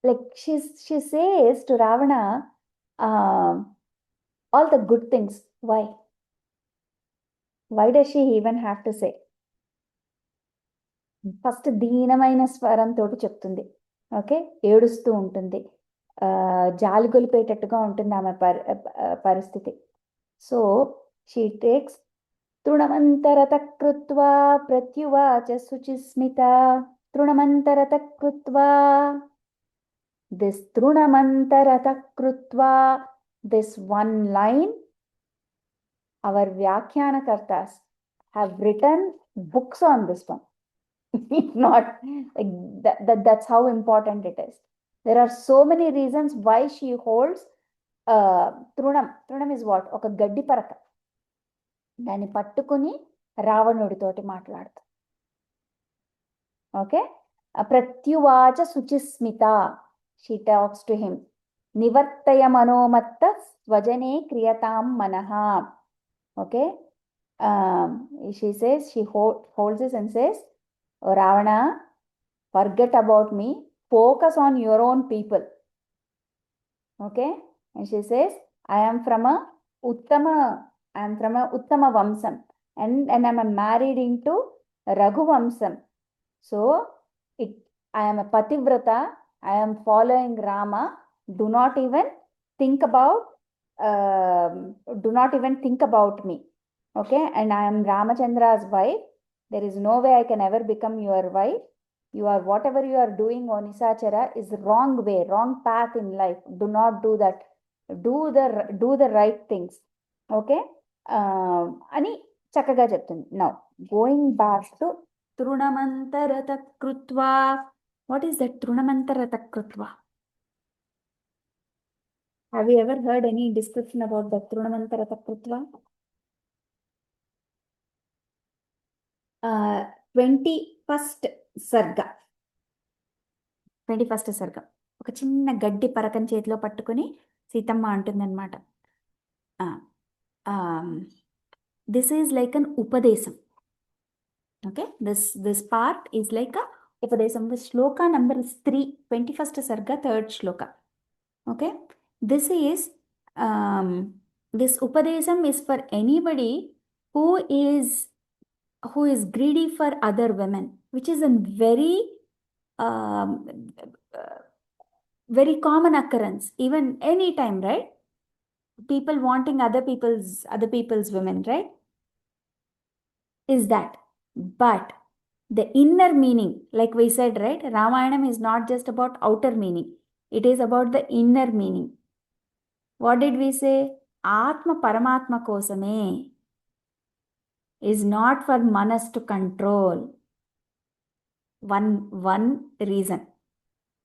like she says to Ravana all the good things. Why does she even have to say? First దీనమైన స్వరంతో చెప్తుంది. ఓకే, ఏడుస్తూ ఉంటుంది, జాలి గొలిపేటట్టుగా ఉంటుంది ఆమె పరిస్థితి. సో షీ టేక్స్ తృణమంతరత కృత్వా ప్రత్యువాచ శుచిస్మిత. తృణమంతరత కృత్వా, దిస్ తృణమంతరత కృత్వా, this one line, our vyakhyanakartas have written books on this one. If not, like that's how important it is. There are so many reasons why she holds trunam is what? ఒక గడ్డి పరక, దాన్ని పట్టుకుని రావణుడితోటి మాట్లాడుతుంది. Okay. Pratyuvacha Suchismita. She talks to him. Nivartaya manomatta svajane kriyatam manaha. Okay. She says, she holds this and says, "Oh, Ravana, forget about me. Focus on your own people." Okay. And she says, I am from a Uttama Vamsam. And I'm married into Raghu Vamsam. So I am a Pativrata. I am following Rama. Do not even think about me. Okay. And I am Ramachandra's wife. There is no way I can ever become your wife. Whatever you are doing on Isachara is wrong way, wrong path in life. Do not do that. Do the right things. Okay. అని చక్కగా చెప్తుంది. Now going back to Trunamantarata Krutva. What is that Trunamantarata Krutva? Have you ever heard any description about the Trunamantarata Krutva? 21st Sarga. 21st Sarga. ఒక చిన్న గడ్డి పరకం చేతిలో పట్టుకొని Seethamma అంటుందన్నమాట. This is like an upadesam. Okay, this part is like a upadesam. The shloka number is 3, 21st Sarga, 3rd shloka. Okay, this upadesam is for anybody who is greedy for other women, which is a very very common occurrence, even any time, right? People wanting other people's women, right? Is that. But the inner meaning, like we said, right? Ramayanam is not just about outer meaning. It is about the inner meaning. What did we say? Atma Paramatma Kosame is not for manas to control. One reason.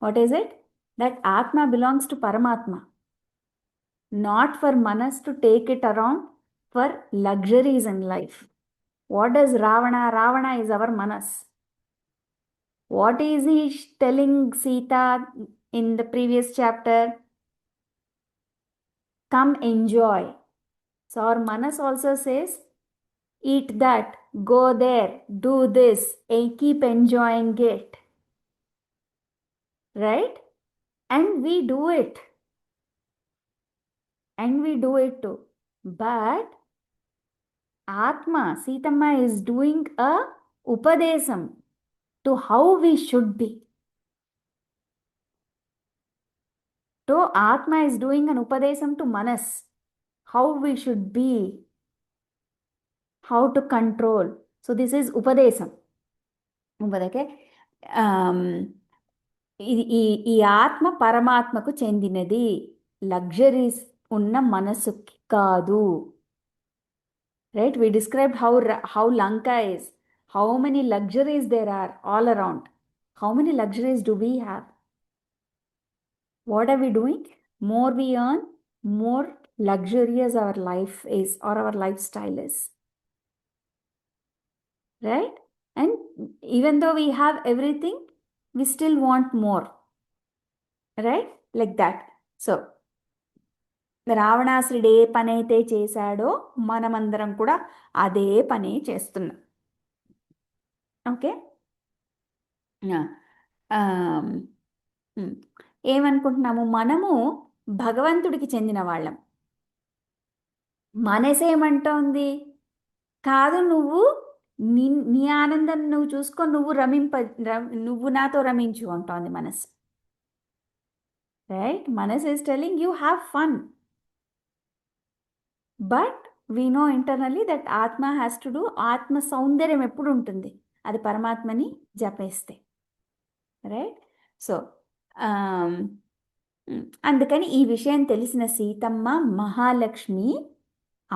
What is it? That Atma belongs to Paramatma. Not for manas to take it around for luxuries in life. What does Ravana? Ravana is our manas. What is he telling Sita in the previous chapter? Come enjoy. So our manas also says, eat that, go there, do this, and keep enjoying it. Right? And we do it. And we do it too. But Atma, Sitamma is doing a upadesam to how we should be. So Atma is doing an upadesam to Manas, how we should be, how to control. So this is upadesam. Okay? ఈ ఆత్మ పరమాత్మకు చెందినది, luxuries ఉన్న మనసుకి కాదు. Right? We described how Lanka is, how many luxuries there are all around. How many luxuries do we have? What are we doing? More we earn, more luxurious our life is, or our lifestyle is. Right? And even though we have everything, we still want more. Right? Like that. So, రావణాసురుడు ఏ పని అయితే చేశాడో మనమందరం కూడా అదే పని చేస్తున్నాం. Okay. ఏమనుకుంటున్నాము? మనము భగవంతుడికి చెందిన వాళ్ళం. మనసేమంటోంది? కాదు, నువ్వు నీ ఆనందం నువ్వు చూసుకో, నువ్వు నాతో రమించు అంటోంది మనసు. రైట్? మనసు is telling you have fun. But we know internally that ఆత్మ హ్యాస్ టు డూ. ఆత్మ సౌందర్యం ఎప్పుడు ఉంటుంది? అది పరమాత్మని జపేస్తే. రైట్? సో అందుకని ఈ విషయం తెలిసిన సీతమ్మ మహాలక్ష్మి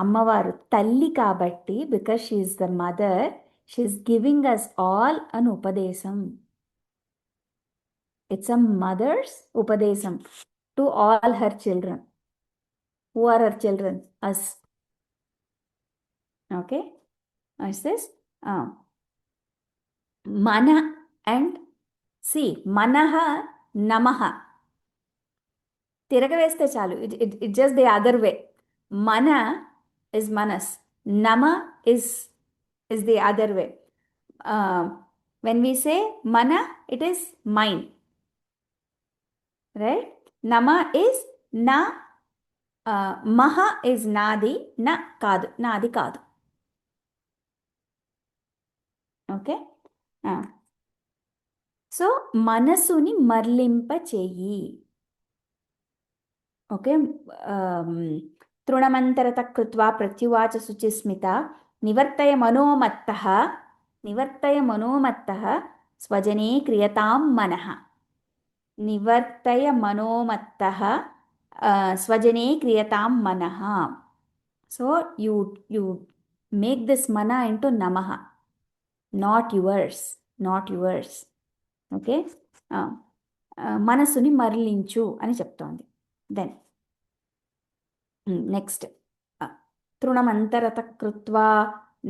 అమ్మవారు తల్లి కాబట్టి, because she is the mother, she is giving us all an upadesham. It's a mother's upadesham to all her children. Who are her children? Us. Okay? Is this? Mana and see manah namah తిరగవేస్తే చాలు, it just the other way. Mana is manas, nama is the other way. When we say mana, it is mind, right? Nama is na, maha is నాది, నా కాదు, నాది కాదు. Okay, so మనసుని మరలింప చెయ్యి. Okay, తృణమంతరత కృత్వా ప్రత్యువాచ శుచిస్మిత నివర్తయ మనోమత్తః, నివర్తయ మనోమత్తః స్వజనే క్రియతాం మనః. నివర్తయ మనోమత్తః స్వజనే క్రియతాం మనః. So you make this mana into namah, not yours, not yours. Okay, మనసుని మరలించు అని చెప్తోంది. దెన్ నెక్స్ట్, తృణమంతరత కృత్వా.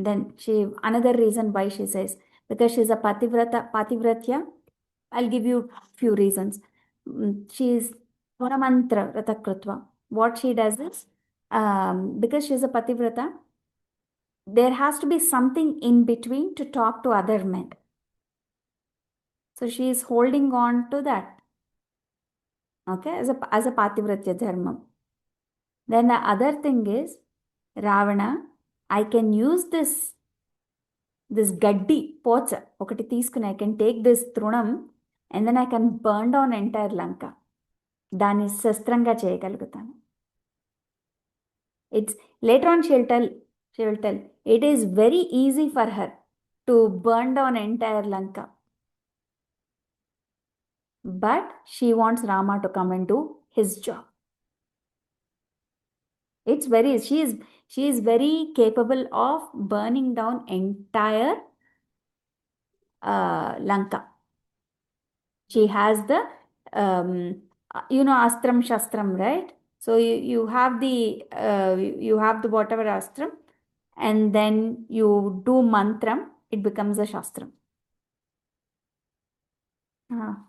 Then she, another reason why she says, because she is a pativratya. I'll give you few reasons. She is trunamantarata krutva. What she does is, because she is a pativrata, there has to be something in between to talk to other men. So she is holding on to that. Okay, as a pativratya dharma. Then the other thing is, Ravana, I can use this gaddi pocha okati teeskuni, I can take this trunam and then I can burn down entire Lanka. దాన్ని శస్త్రంగా చేయగలుగుతాను. It's later on she will tell it is very easy for her to burn down entire Lanka, but she wants Rama to come and do his job. It's very, she is very capable of burning down entire Lanka. She has the astram shastram, right? So you have the whatever astram, and then you do mantram, it becomes a shastram.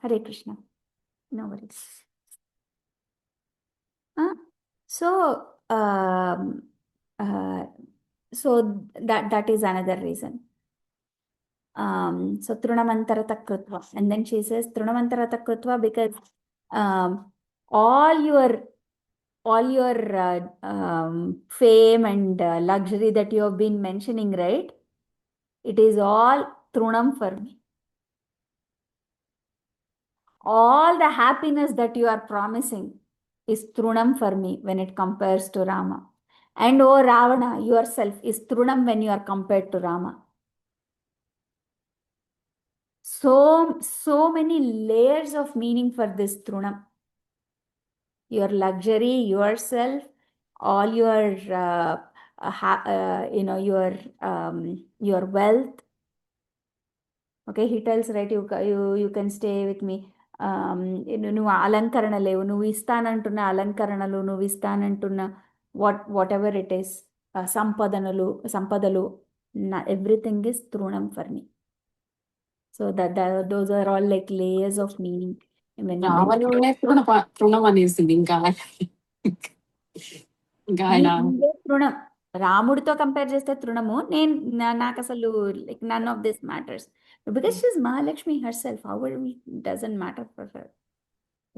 Hare Krishna, no worries. So that is another reason. So Trunamantarata Krutva. And then she says Trunamantarata Krutva because all your fame and luxury that you have been mentioning, right? It is all Trunam for me. All the happiness that you are promising is Trunam for me when it compares to Rama. And oh Ravana, yourself is Trunam when you are compared to Rama. So many layers of meaning for this Trunam. Your luxury, yourself, all your your wealth. Okay, he tells, right, you can stay with me. నువ్వు అలంకరణ లేవు, నువ్వు ఇస్తానంటున్న అలంకరణలు, నువ్వు ఇస్తానంటున్న whatever it is, సంపదలు, everything is Trunam for me. So those are all like layers of meaning. తృణం అనేసింది ఇంకా తృణం రాముడితో కంపేర్ చేస్తే తృణము. నాకు అసలు like none of this matters because she is Mahalakshmi herself. How it doesn't matter for her,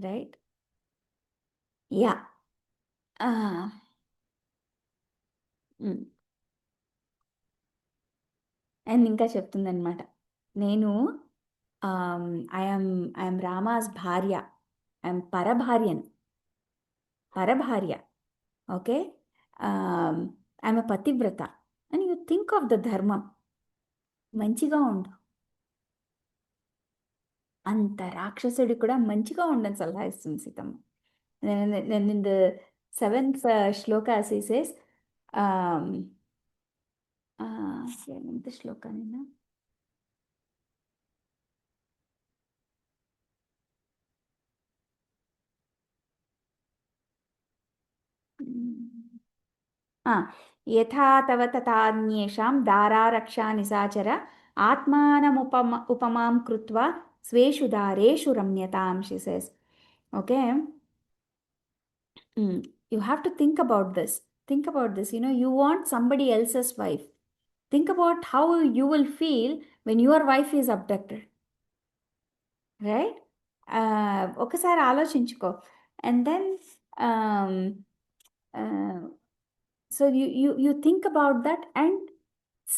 right? Ya, and ఇంకా చెప్తుందనమాట, నేను ఐఎమ్ రామాస్ భార్య, ఐఎమ్ పరభార్య. ఓకే, ఐఎమ్ ఎ పతివ్రత and you think of the ధర్మం. మంచిగా ఉండు, అంత రాక్షసుడి కూడా మంచిగా ఉండని సలహా ఇస్తుంది Seethamma. In the 7th Shloka she says, ఎంత శ్లోక నిన్న యథా తవ తథాన్యేషాం దారారక్షా నిశాచర Atmanam upamam krutva sveshu dareshu ramyatam, she says. Okay. You have to think about this. Think about this. You want somebody else's wife. Think about how you will feel when your wife is abducted. Right? ఒకసారి ఆలోచించుకో. And then so you think about that and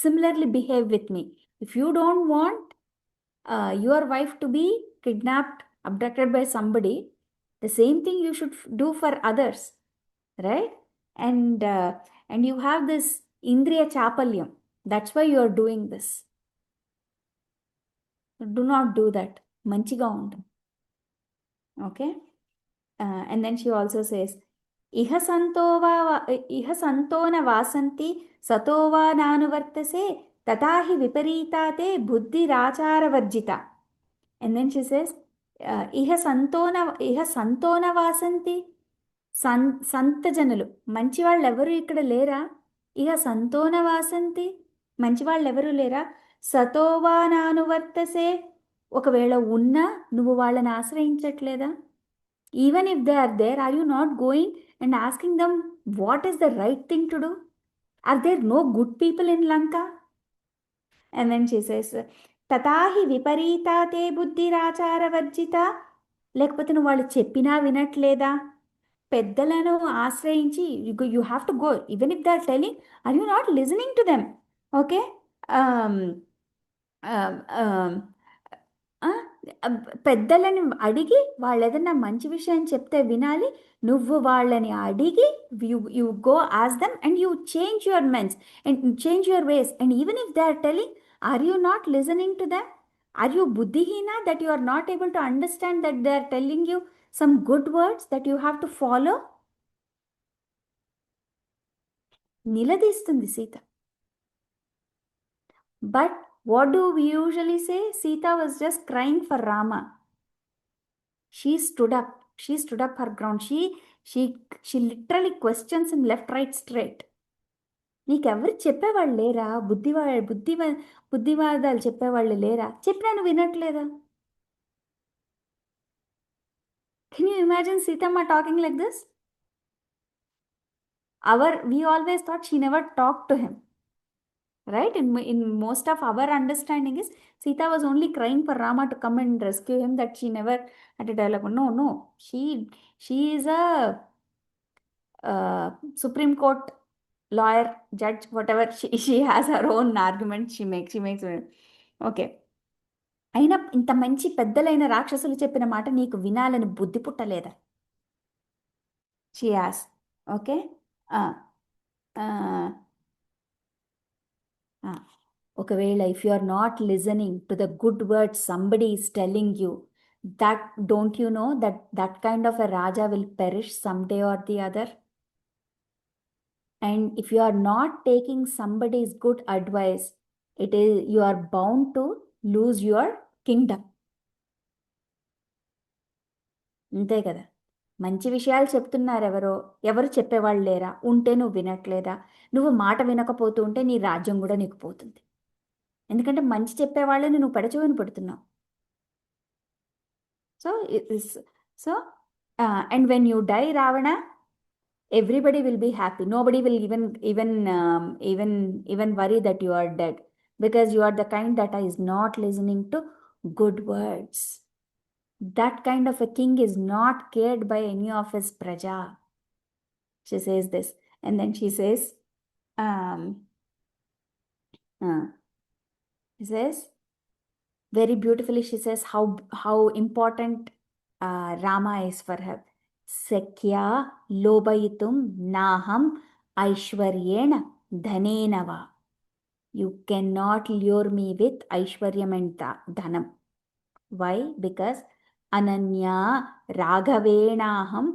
similarly behave with me. If you don't want your wife to be kidnapped, abducted by somebody, the same thing you should do for others, right? And you have this indriya chapalyam. That's why you are doing this. Do not do that. Manchiga undu. Okay. And then she also says, iha santona vasanti sato va nanuvartase tatahi vipareetate buddhi rachara varjita. And then she says, iha santona vasanti. సంత జనులు మంచివాళ్ళు ఎవరు ఇక్కడ లేరా? ఇహ సంతోన వాసంతి, మంచివాళ్ళు ఎవరు లేరా? సతోవా నానువర్తసే, ఒకవేళ ఉన్నా నువ్వు వాళ్ళని ఆశ్రయించట్లేదా? Even if they are there, are you not going and asking them what is the right thing to do? Are there no good people in Lanka? And then she says, తతాహి విపరీతా తే బుద్ధిరాచార వర్జిత, లేకపోతే నువ్వు వాళ్ళు చెప్పినా వినట్లేదా? పెద్దలను ఆశ్రయించి you have to go even if they are telling, are you not listening to them? Okay. పెద్దలని అడిగి వాళ్ళు ఏదైనా మంచి విషయం చెప్తే వినాలి. నువ్వు వాళ్ళని అడిగి you go as them and you change your మెంట్స్ and change your ways. And even if they are telling, are you not listening to them? Are you buddhihina that you are not able to understand that they are telling you some good words that you have to follow? నిలదీస్తుంది Sita. But what do we usually say? Sita was just crying for Rama. She stood up. She stood up her ground. She literally questions him left, right, straight. నీకెవరు చెప్పేవాళ్ళు లేరా? బుద్ధివాదాలు చెప్పేవాళ్ళు లేరా? చెప్పినా నువ్వు వినట్లేదా? Can you imagine Sitama talking like this? We always thought she never talked to him. Right? In most of our understanding is Sita was only crying for Rama to come and rescue him, that she never had a dialogue. No. She is a Supreme Court lawyer, judge, whatever. She has her own argument. She makes okay. అయినా ఇంత మంచి పెద్దలైన రాక్షసులు చెప్పిన మాట నీకు వినాలని బుద్ధి పుట్టలేదా? She asked. Okay. ఒకవేళ if you are not listening to the good words somebody is telling you, that don't you know that kind of a raja will perish someday or the other? And if you are not taking somebody's good advice, you are bound to lose your kingdom. అంతే కదా. మంచి విషయాలు చెప్తున్నారు ఎవరు చెప్పేవాళ్ళు లేరా? ఉంటే నువ్వు వినట్లేదా? నువ్వు మాట వినకపోతూ ఉంటే నీ రాజ్యం కూడా నీకు పోతుంది. ఎందుకంటే మంచి చెప్పేవాళ్ళని నువ్వు పెడచెవిన పెడుతున్నావు. So and when you die, Ravana, everybody will be happy. Nobody will even worry that you are dead, because you are the kind that is not listening to good words. That kind of a king is not cared by any of his praja. She says this, and then she says, very beautifully, she says how important Rama is for her. Sakya lobayitum naham aishwaryena dhanena va. You cannot lure me with aishwaryam and dhanam. Why? Because ananya raghavenaham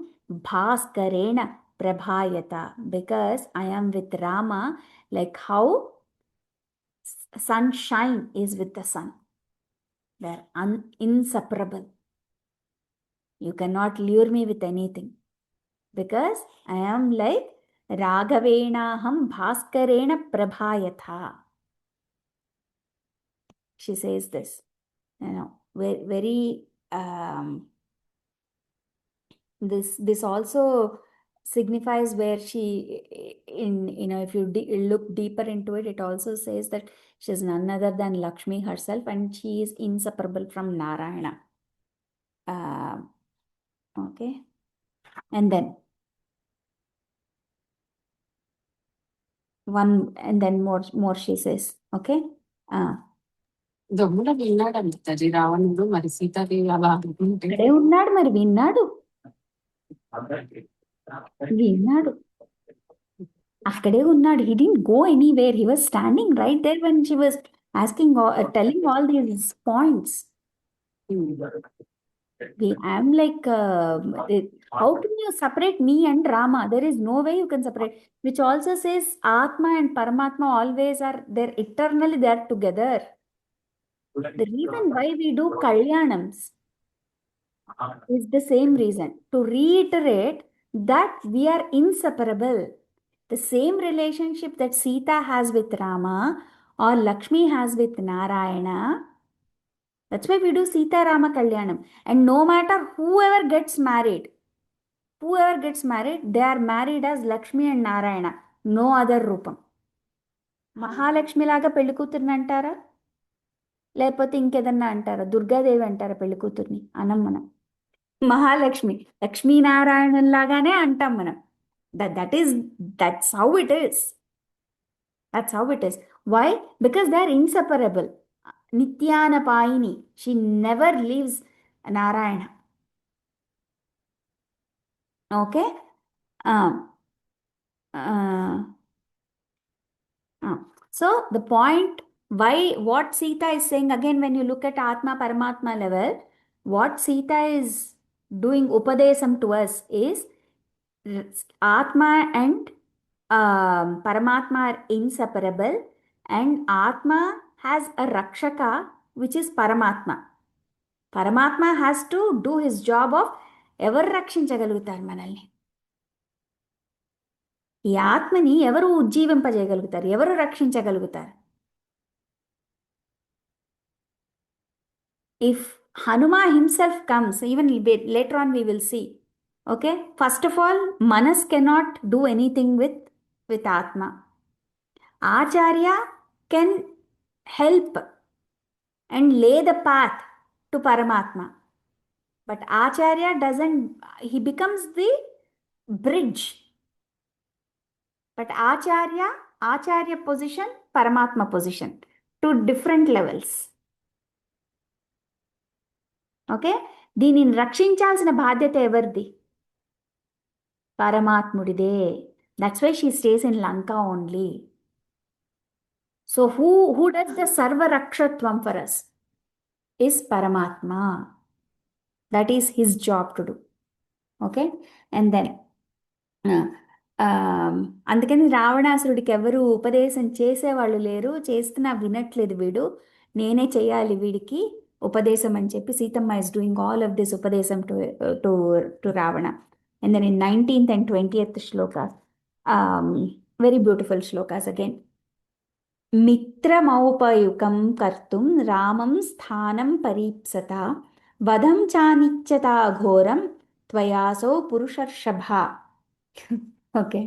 bhaskarena prabhayata. Because I am with Rama like how sunshine is with the sun. They are inseparable. You cannot lure me with anything, because I am like Raghavenaham Bhaskarena Prabhayatha. she says this, very, very this also signifies where she, if you look deeper into it, it also says that she's none other than Lakshmi herself, and she is inseparable from Narayana. Okay, and then more she says. Okay. దొంగ విన్నాడంట రావణుడు మరి సీతాదేవి అలా అనుకుంటే ఇక్కడే ఉన్నాడు, మరి విన్నాడు, అక్కడే ఉన్నాడు. He didn't go anywhere. He was standing right there when she was asking, telling all these points. I'm like, how can you separate me and Rama? There is no way you can separate. Which also says Atma and Paramatma always are there, eternally they are together. The reason why we do Kalyanams is the same reason, to reiterate that we are inseparable. The same relationship that Sita has with Rama or Lakshmi has with Narayana. That's why we do Sita Rama Kalyanam. And no matter whoever gets married, they are married as Lakshmi and Narayana. No other రూపం. మహాలక్ష్మి లాగా పెళ్లి కూతుర్ని అంటారా, లేకపోతే ఇంకేదన్నా అంటారా? దుర్గాదేవి అంటారా పెళ్లి కూతుర్ని? అనం మనం. మహాలక్ష్మి, లక్ష్మీనారాయణం లాగానే అంటాం మనం. That's how it is. That's how it is. Why? Because they are inseparable. Nityana Paini. She never leaves Narayana. Okay? So the point, what Sita is saying, again, when you look at Atma Paramatma level, what Sita is doing Upadesam to us is Atma and Paramatma are inseparable, and Atma has a Rakshaka, which is Paramatma. Paramatma has to do his job of ఎవరు రక్షించగలుగుతారు మనల్ని? ఈ ఆత్మని ఎవరు ఉజ్జీవింపజేయగలుగుతారు? ఎవరు రక్షించగలుగుతారు? If Hanuman himself comes, even later on we will see. Okay, first of all, Manas cannot do anything with Atma. Acharya can help and lay the path to Paramatma. But Acharya doesn't, he becomes the bridge. But Acharya position, Paramatma position, two different levels. Okay, దీనిని రక్షించాల్సిన బాధ్యత ఎవరిది? పరమాత్ముడిదే. That's why she stays in Lanka only. So who does the sarva rakshatvam for us is Paramatma. That is his job to do. Okay, and then అందుకని రావణాసురుడికి ఎవరు ఉపదేశం చేసేవాళ్ళు లేరు, చేస్తున్నా వినట్లేదు వీడు, నేనే చేయాలి వీడికి ఉపదేశం అని చెప్పి Seethamma is doing all of this ఉపదేశం to Ravana. And then in 19th and 20th shloka, very beautiful shlokas again. మిత్రమౌపయుకం కర్తుం రామం స్థానం పరీప్సత వధం చానిచ్చతా ఘోరం త్వయాసో పురుషర్షభ. ఓకే,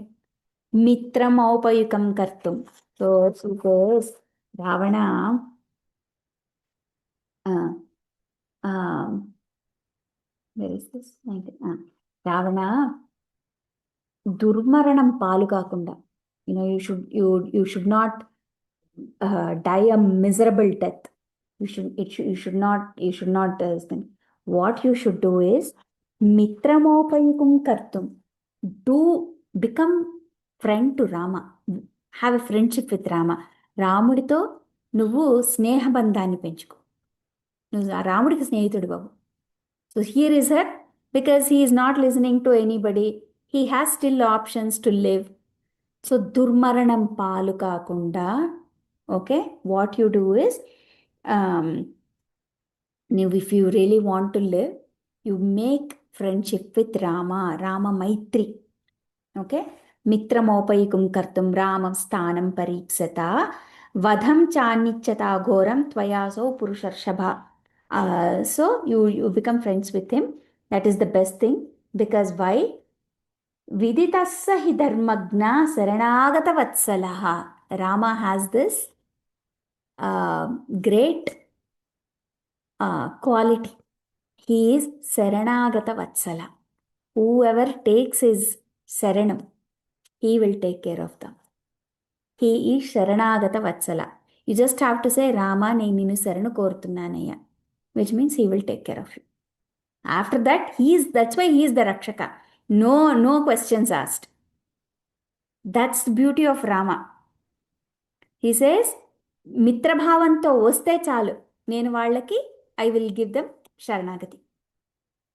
మిత్రమౌపయుకం కర్తుం. సో రావణ రావణ దుర్మరణం పాలు కాకుండా, you should not die a miserable death. You should not what you should do is mitramopayukum kartum, do become friend to Rama, have a friendship with Rama. రాముడితో నువ్వు స్నేహబంధాన్ని పెంచుకో, నువ్వు రాముడికి స్నేహితుడు బాబు. So here is her, because he is not listening to anybody, he has still options to live. So దుర్మరణం పాలు కాకుండా, okay, what you do is, if you really want to live, you make friendship with Rama Maitri. Okay, మిత్రమోపైకుం కర్తుం రామం స్థానం పరీప్సత vadham chanichata ghoram tvayaso purusharshaba. So you become friends with him. That is the best thing. Because why? Viditassa hi dharmagna saranagata vatsalaha. Rama has this great quality. He is saranagata vatsala. Whoever takes his saranam, he will take care of them. He is Sharanagata Vatsala. You just have to say, Rama, nenu saranu korutunnanaya, which means he will take care of you. After that, that's why he is the Rakshaka. No questions asked. That's the beauty of Rama. He says, Mitra bhavanto vaste chalu. Nenu vallaki, I will give them Sharanagati.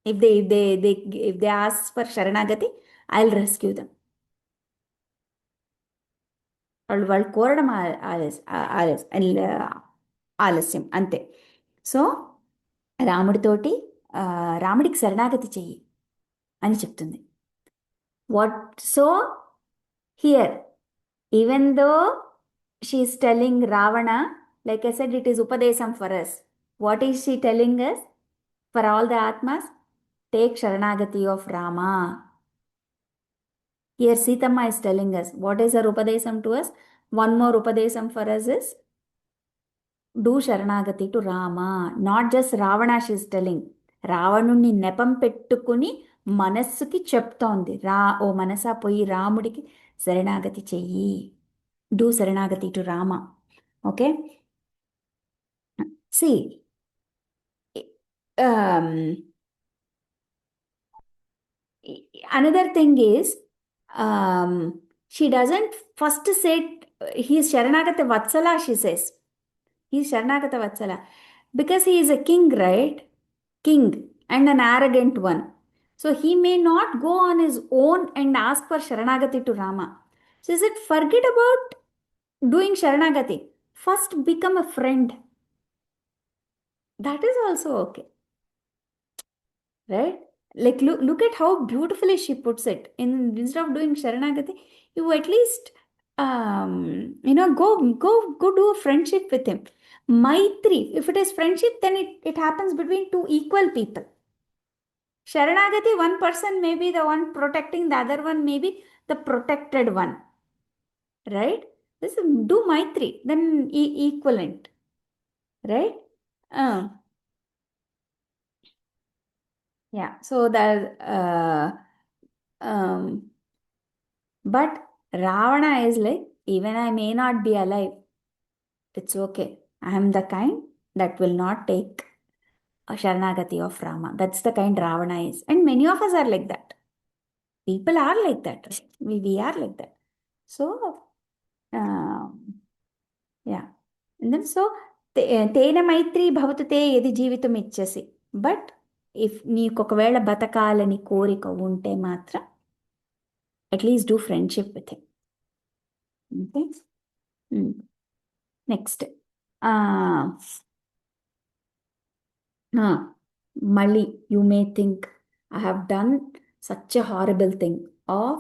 If they ask for Sharanagati, I'll rescue them. వాళ్ళు కోరడం ఆలస్యం అంతే. So రాముడితోటి రాముడికి శరణాగతి చెయ్యి అని చెప్తుంది. What so here even though she is telling Ravana, like I said, it is upadesham for us. What is she telling us? For all the atmas, take sharanagati of Rama. Here Sitama is telling us, what is her upadesam to us? One more upadesam for us is, do Sharanagati to Rama. Not just Ravana she is telling. రావణుణ్ణి నెపం పెట్టుకుని మనస్సుకి చెప్తోంది, ఓ మనసా పోయి రాముడికి శరణాగతి చెయ్యి. Do శరణాగతి to Rama. Okay, see another thing is, she doesn't first say he is Sharanagata Vatsala, she says. He is Sharanagata Vatsala. Because he is a king, right? King and an arrogant one. So he may not go on his own and ask for Sharanagati to Rama. So is it, forget about doing Sharanagati. First become a friend. That is also okay. Right? Like look at how beautifully she puts it. Instead of doing Sharanagati, you at least go do a friendship with him. Maitri, if it is friendship, then it happens between two equal people. Sharanagati, one person may be the one protecting, the other one may be the protected one. Right? This is, do Maitri, then equivalent. Right? Yeah, so that but Ravana is like, even I may not be alive, it's okay. I am the kind that will not take a Sharanagati of Rama. That's the kind Ravana is. And many of us are like that. People are like that. We are like that. So, yeah. And then so, tena maitri bhavatu te yadi జీవితం ఇచ్చేసి. But if నీకు ఒకవేళ బతకాలని కోరిక ఉంటే మాత్రం, at least do friendship with him. Okay. Next. Mali, you may think, I have done such a horrible thing of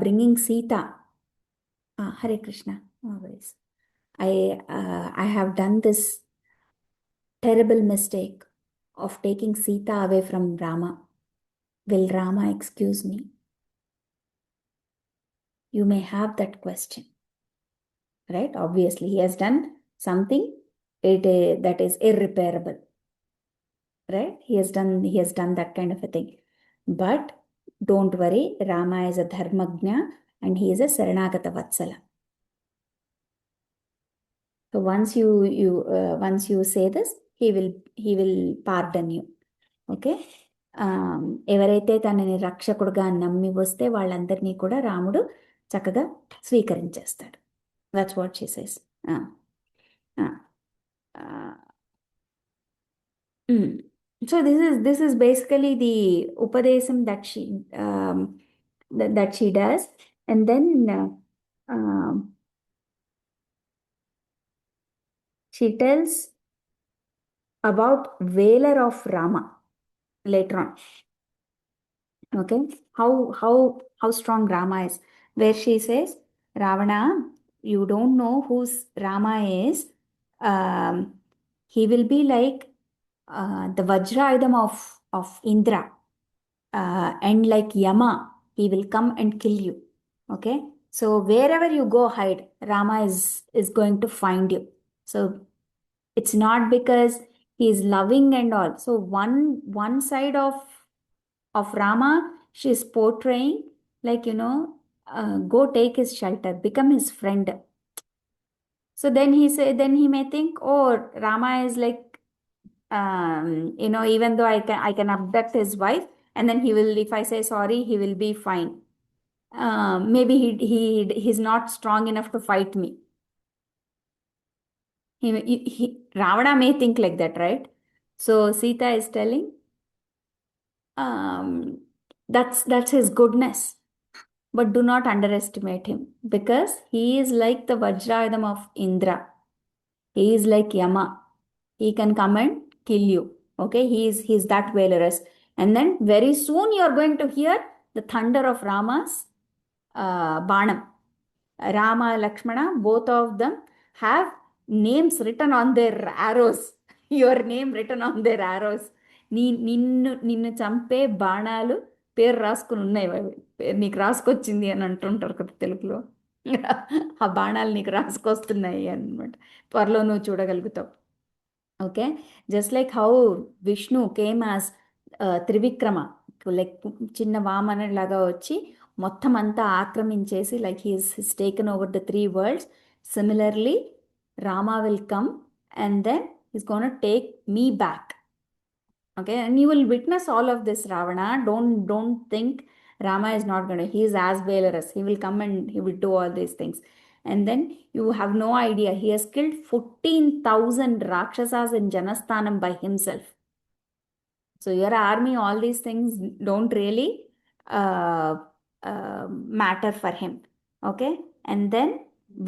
bringing Sita. Hare Krishna. Always. I have done this terrible mistake of taking Sita away from Rama. Will Rama excuse me? You may have that question. Right? Obviously, he has done something that is irreparable. Right? He has done that kind of a thing. But don't worry, Rama is a dharmagna and he is a Saranagata Vatsala. So once you say this, he will pardon you. Okay? ఎవరైతే తనని రక్షకుడుగా నమ్మి వస్తే వాళ్ళందరినీ కూడా రాముడు చక్కగా స్వీకరించేస్తాడు. That's what she says. So this is basically the upadesam that she does, and then she tells about valor of Rama later on. Okay, how strong Rama is, where she says, Ravana, you don't know whose Rama is, he will be like the Vajrayudam of Indra, and like Yama, he will come and kill you. Okay, so wherever you go hide, Rama is going to find you. So it's not because he is loving and all. So one side of Rama, she is portraying like, go take his shelter, become his friend. So then he may think, oh, Rama is like, even though I can abduct his wife, and then he will, if I say sorry, he will be fine. Maybe he's not strong enough to fight me. Ravana may think like that, right? So Sita is telling, um, that's his goodness. But do not underestimate him, because he is like the Vajrayudam of Indra. He is like Yama. He can come and kill you. Okay, he's that valorous. And then very soon you are going to hear the thunder of Rama's Banam. Rama, Lakshmana, both of them have names written on their arrows. Your name written on their arrows. నిన్ను చంపే బాణాలు పేరు రాసుకుని ఉన్నాయి అవి. నీకు రాసుకొచ్చింది అని అంటుంటారు కదా తెలుగులో. ఆ బాణాలు నీకు రాసుకొస్తున్నాయి అనమాట. త్వరలో నువ్వు చూడగలుగుతావు. Okay, just like how Vishnu came as Trivikrama, like చిన్న వామన లాగా వచ్చి మొత్తం అంతా ఆక్రమించేసి, like he's taken over the 3 worlds. Similarly Rama will come and then he's gonna take me back. Okay, and you will witness all of this, Ravana. Don't think Rama is not going to. He is as valorous. He will come and he will do all these things. And then you have no idea. He has killed 14,000 Rakshasas in Janasthanam by himself. So your army, all these things don't really matter for him. Okay, and then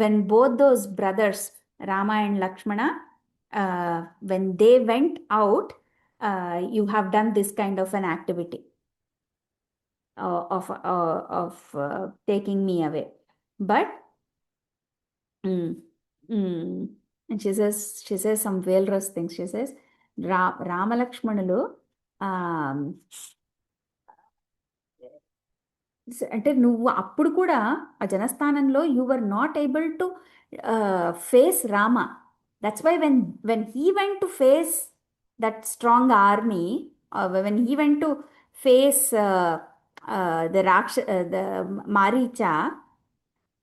when both those brothers, Rama and Lakshmana, when they went out, you have done this kind of an activity of taking me away. But and she says some valorous things. She says, Rama Lakshmanalu, అంటే నువ్వు అప్పుడు కూడా ఆ జనస్థానంలో you were not able to face Rama. That's why when he went to face that strong army, when he went to face the Maricha,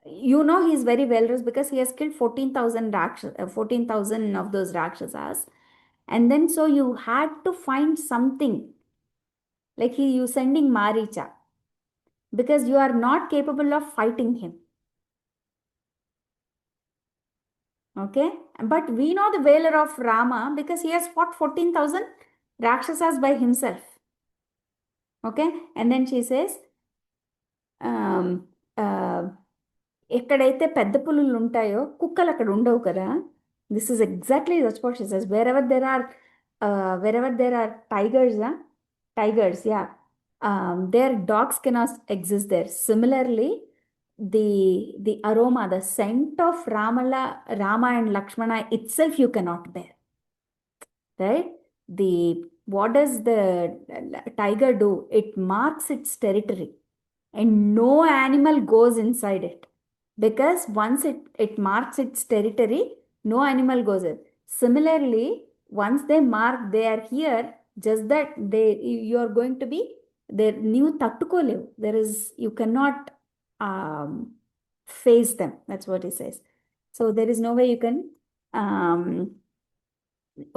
he is very well-versed because he has killed 14,000 of those Rakshasas. And then so you had to find something, like you sending Maricha, because you are not capable of fighting him. Okay, but we know the valor of Rama because he has fought 14,000 Rakshasas by himself. Okay, and then she says, ఎక్కడైతే పెద్ద పులులు ఉంటాయో కుక్కలు అక్కడ ఉండవు కదా. This is exactly that's what she says. wherever there are tigers, yeah, their dogs cannot exist there. Similarly, the aroma, the scent of Rama and Lakshmana itself you cannot bear, right? What does the tiger do? It marks its territory, and no animal goes inside it, because once it marks its territory, no animal goes in. Similarly, once they mark they are here, just that you are going to be there, new tattukolevu, you cannot face them. That's what he says. So there is no way you can,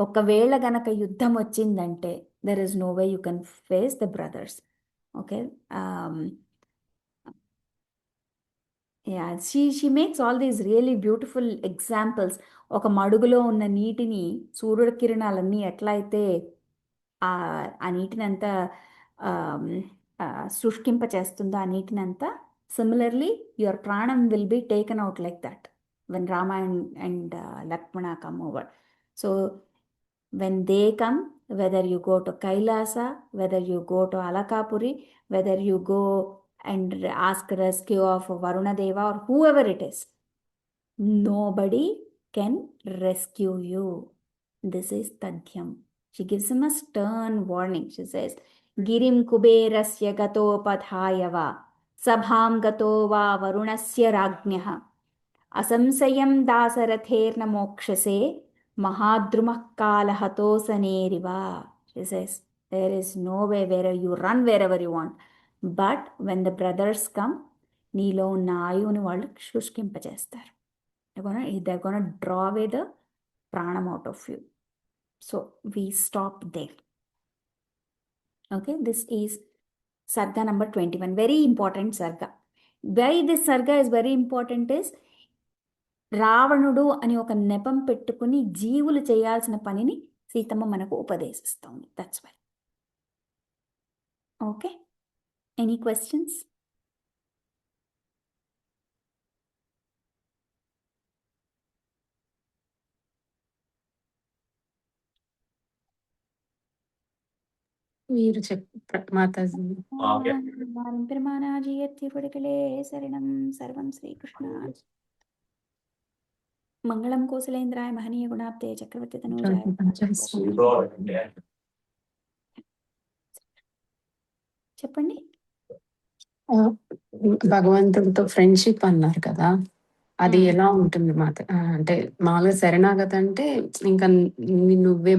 ఒకవేళ గనక యుద్ధం వచ్చిందంటే there is no way you can face the brothers. Okay, yeah, she makes all these really beautiful examples. ఒక మడుగులో ఉన్న నీటిని సూర్యుడి కిరణాలన్నీ ఎట్లా అయితే ఆ నీటిని అంతా శుష్కింప చేస్తుందో ఆ నీటిని అంతా, సిమిలర్లీ యువర్ ప్రాణం will be taken out like that when Rama and Lakshmana come over. So when they come, whether you go to Kailasa, whether you go to Alakapuri, whether you go and ask rescue of Varuna Deva or whoever it is, nobody can rescue you. This is Tadhyam. She gives him a stern warning. She says, Girim kuberasya gato padhayava sabham gato va varunasya rajnyaha asamsayam dasaratherna mokshase mahadrumah kalahatosaneriva. She says, there is no way where you run wherever you want. But when the brothers come, నీలో ఉన్న ఆయువుని వాళ్ళు శుష్కింపజేస్తారు. They're gonna draw away the pranam out of you. So we stop there. Okay, this is sarga number 21. Very important sarga. Why this sarga is very important is రావణుడు అని ఒక నెపం పెట్టుకుని జీవులు చేయాల్సిన పనిని సీతమ్మ మనకు ఉపదేశిస్తుంది. That's why. Okay, any questions? మీరు మాతాజీ. పెరుమానాజీ తిరుపడికలే శరణం. సర్వం శ్రీకృష్ణ. మంగళం కోసలేంద్రాయ మహనీయ గుణాబ్దే చక్రవర్తి తనూజాయ. చెప్పండి. భగవంతుడితో ఫ్రెండ్షిప్ అన్నారు కదా, అది ఎలా ఉంటుంది మాత? అంటే మామూలుగా శరణాగతి అంటే ఇంకా నువ్వే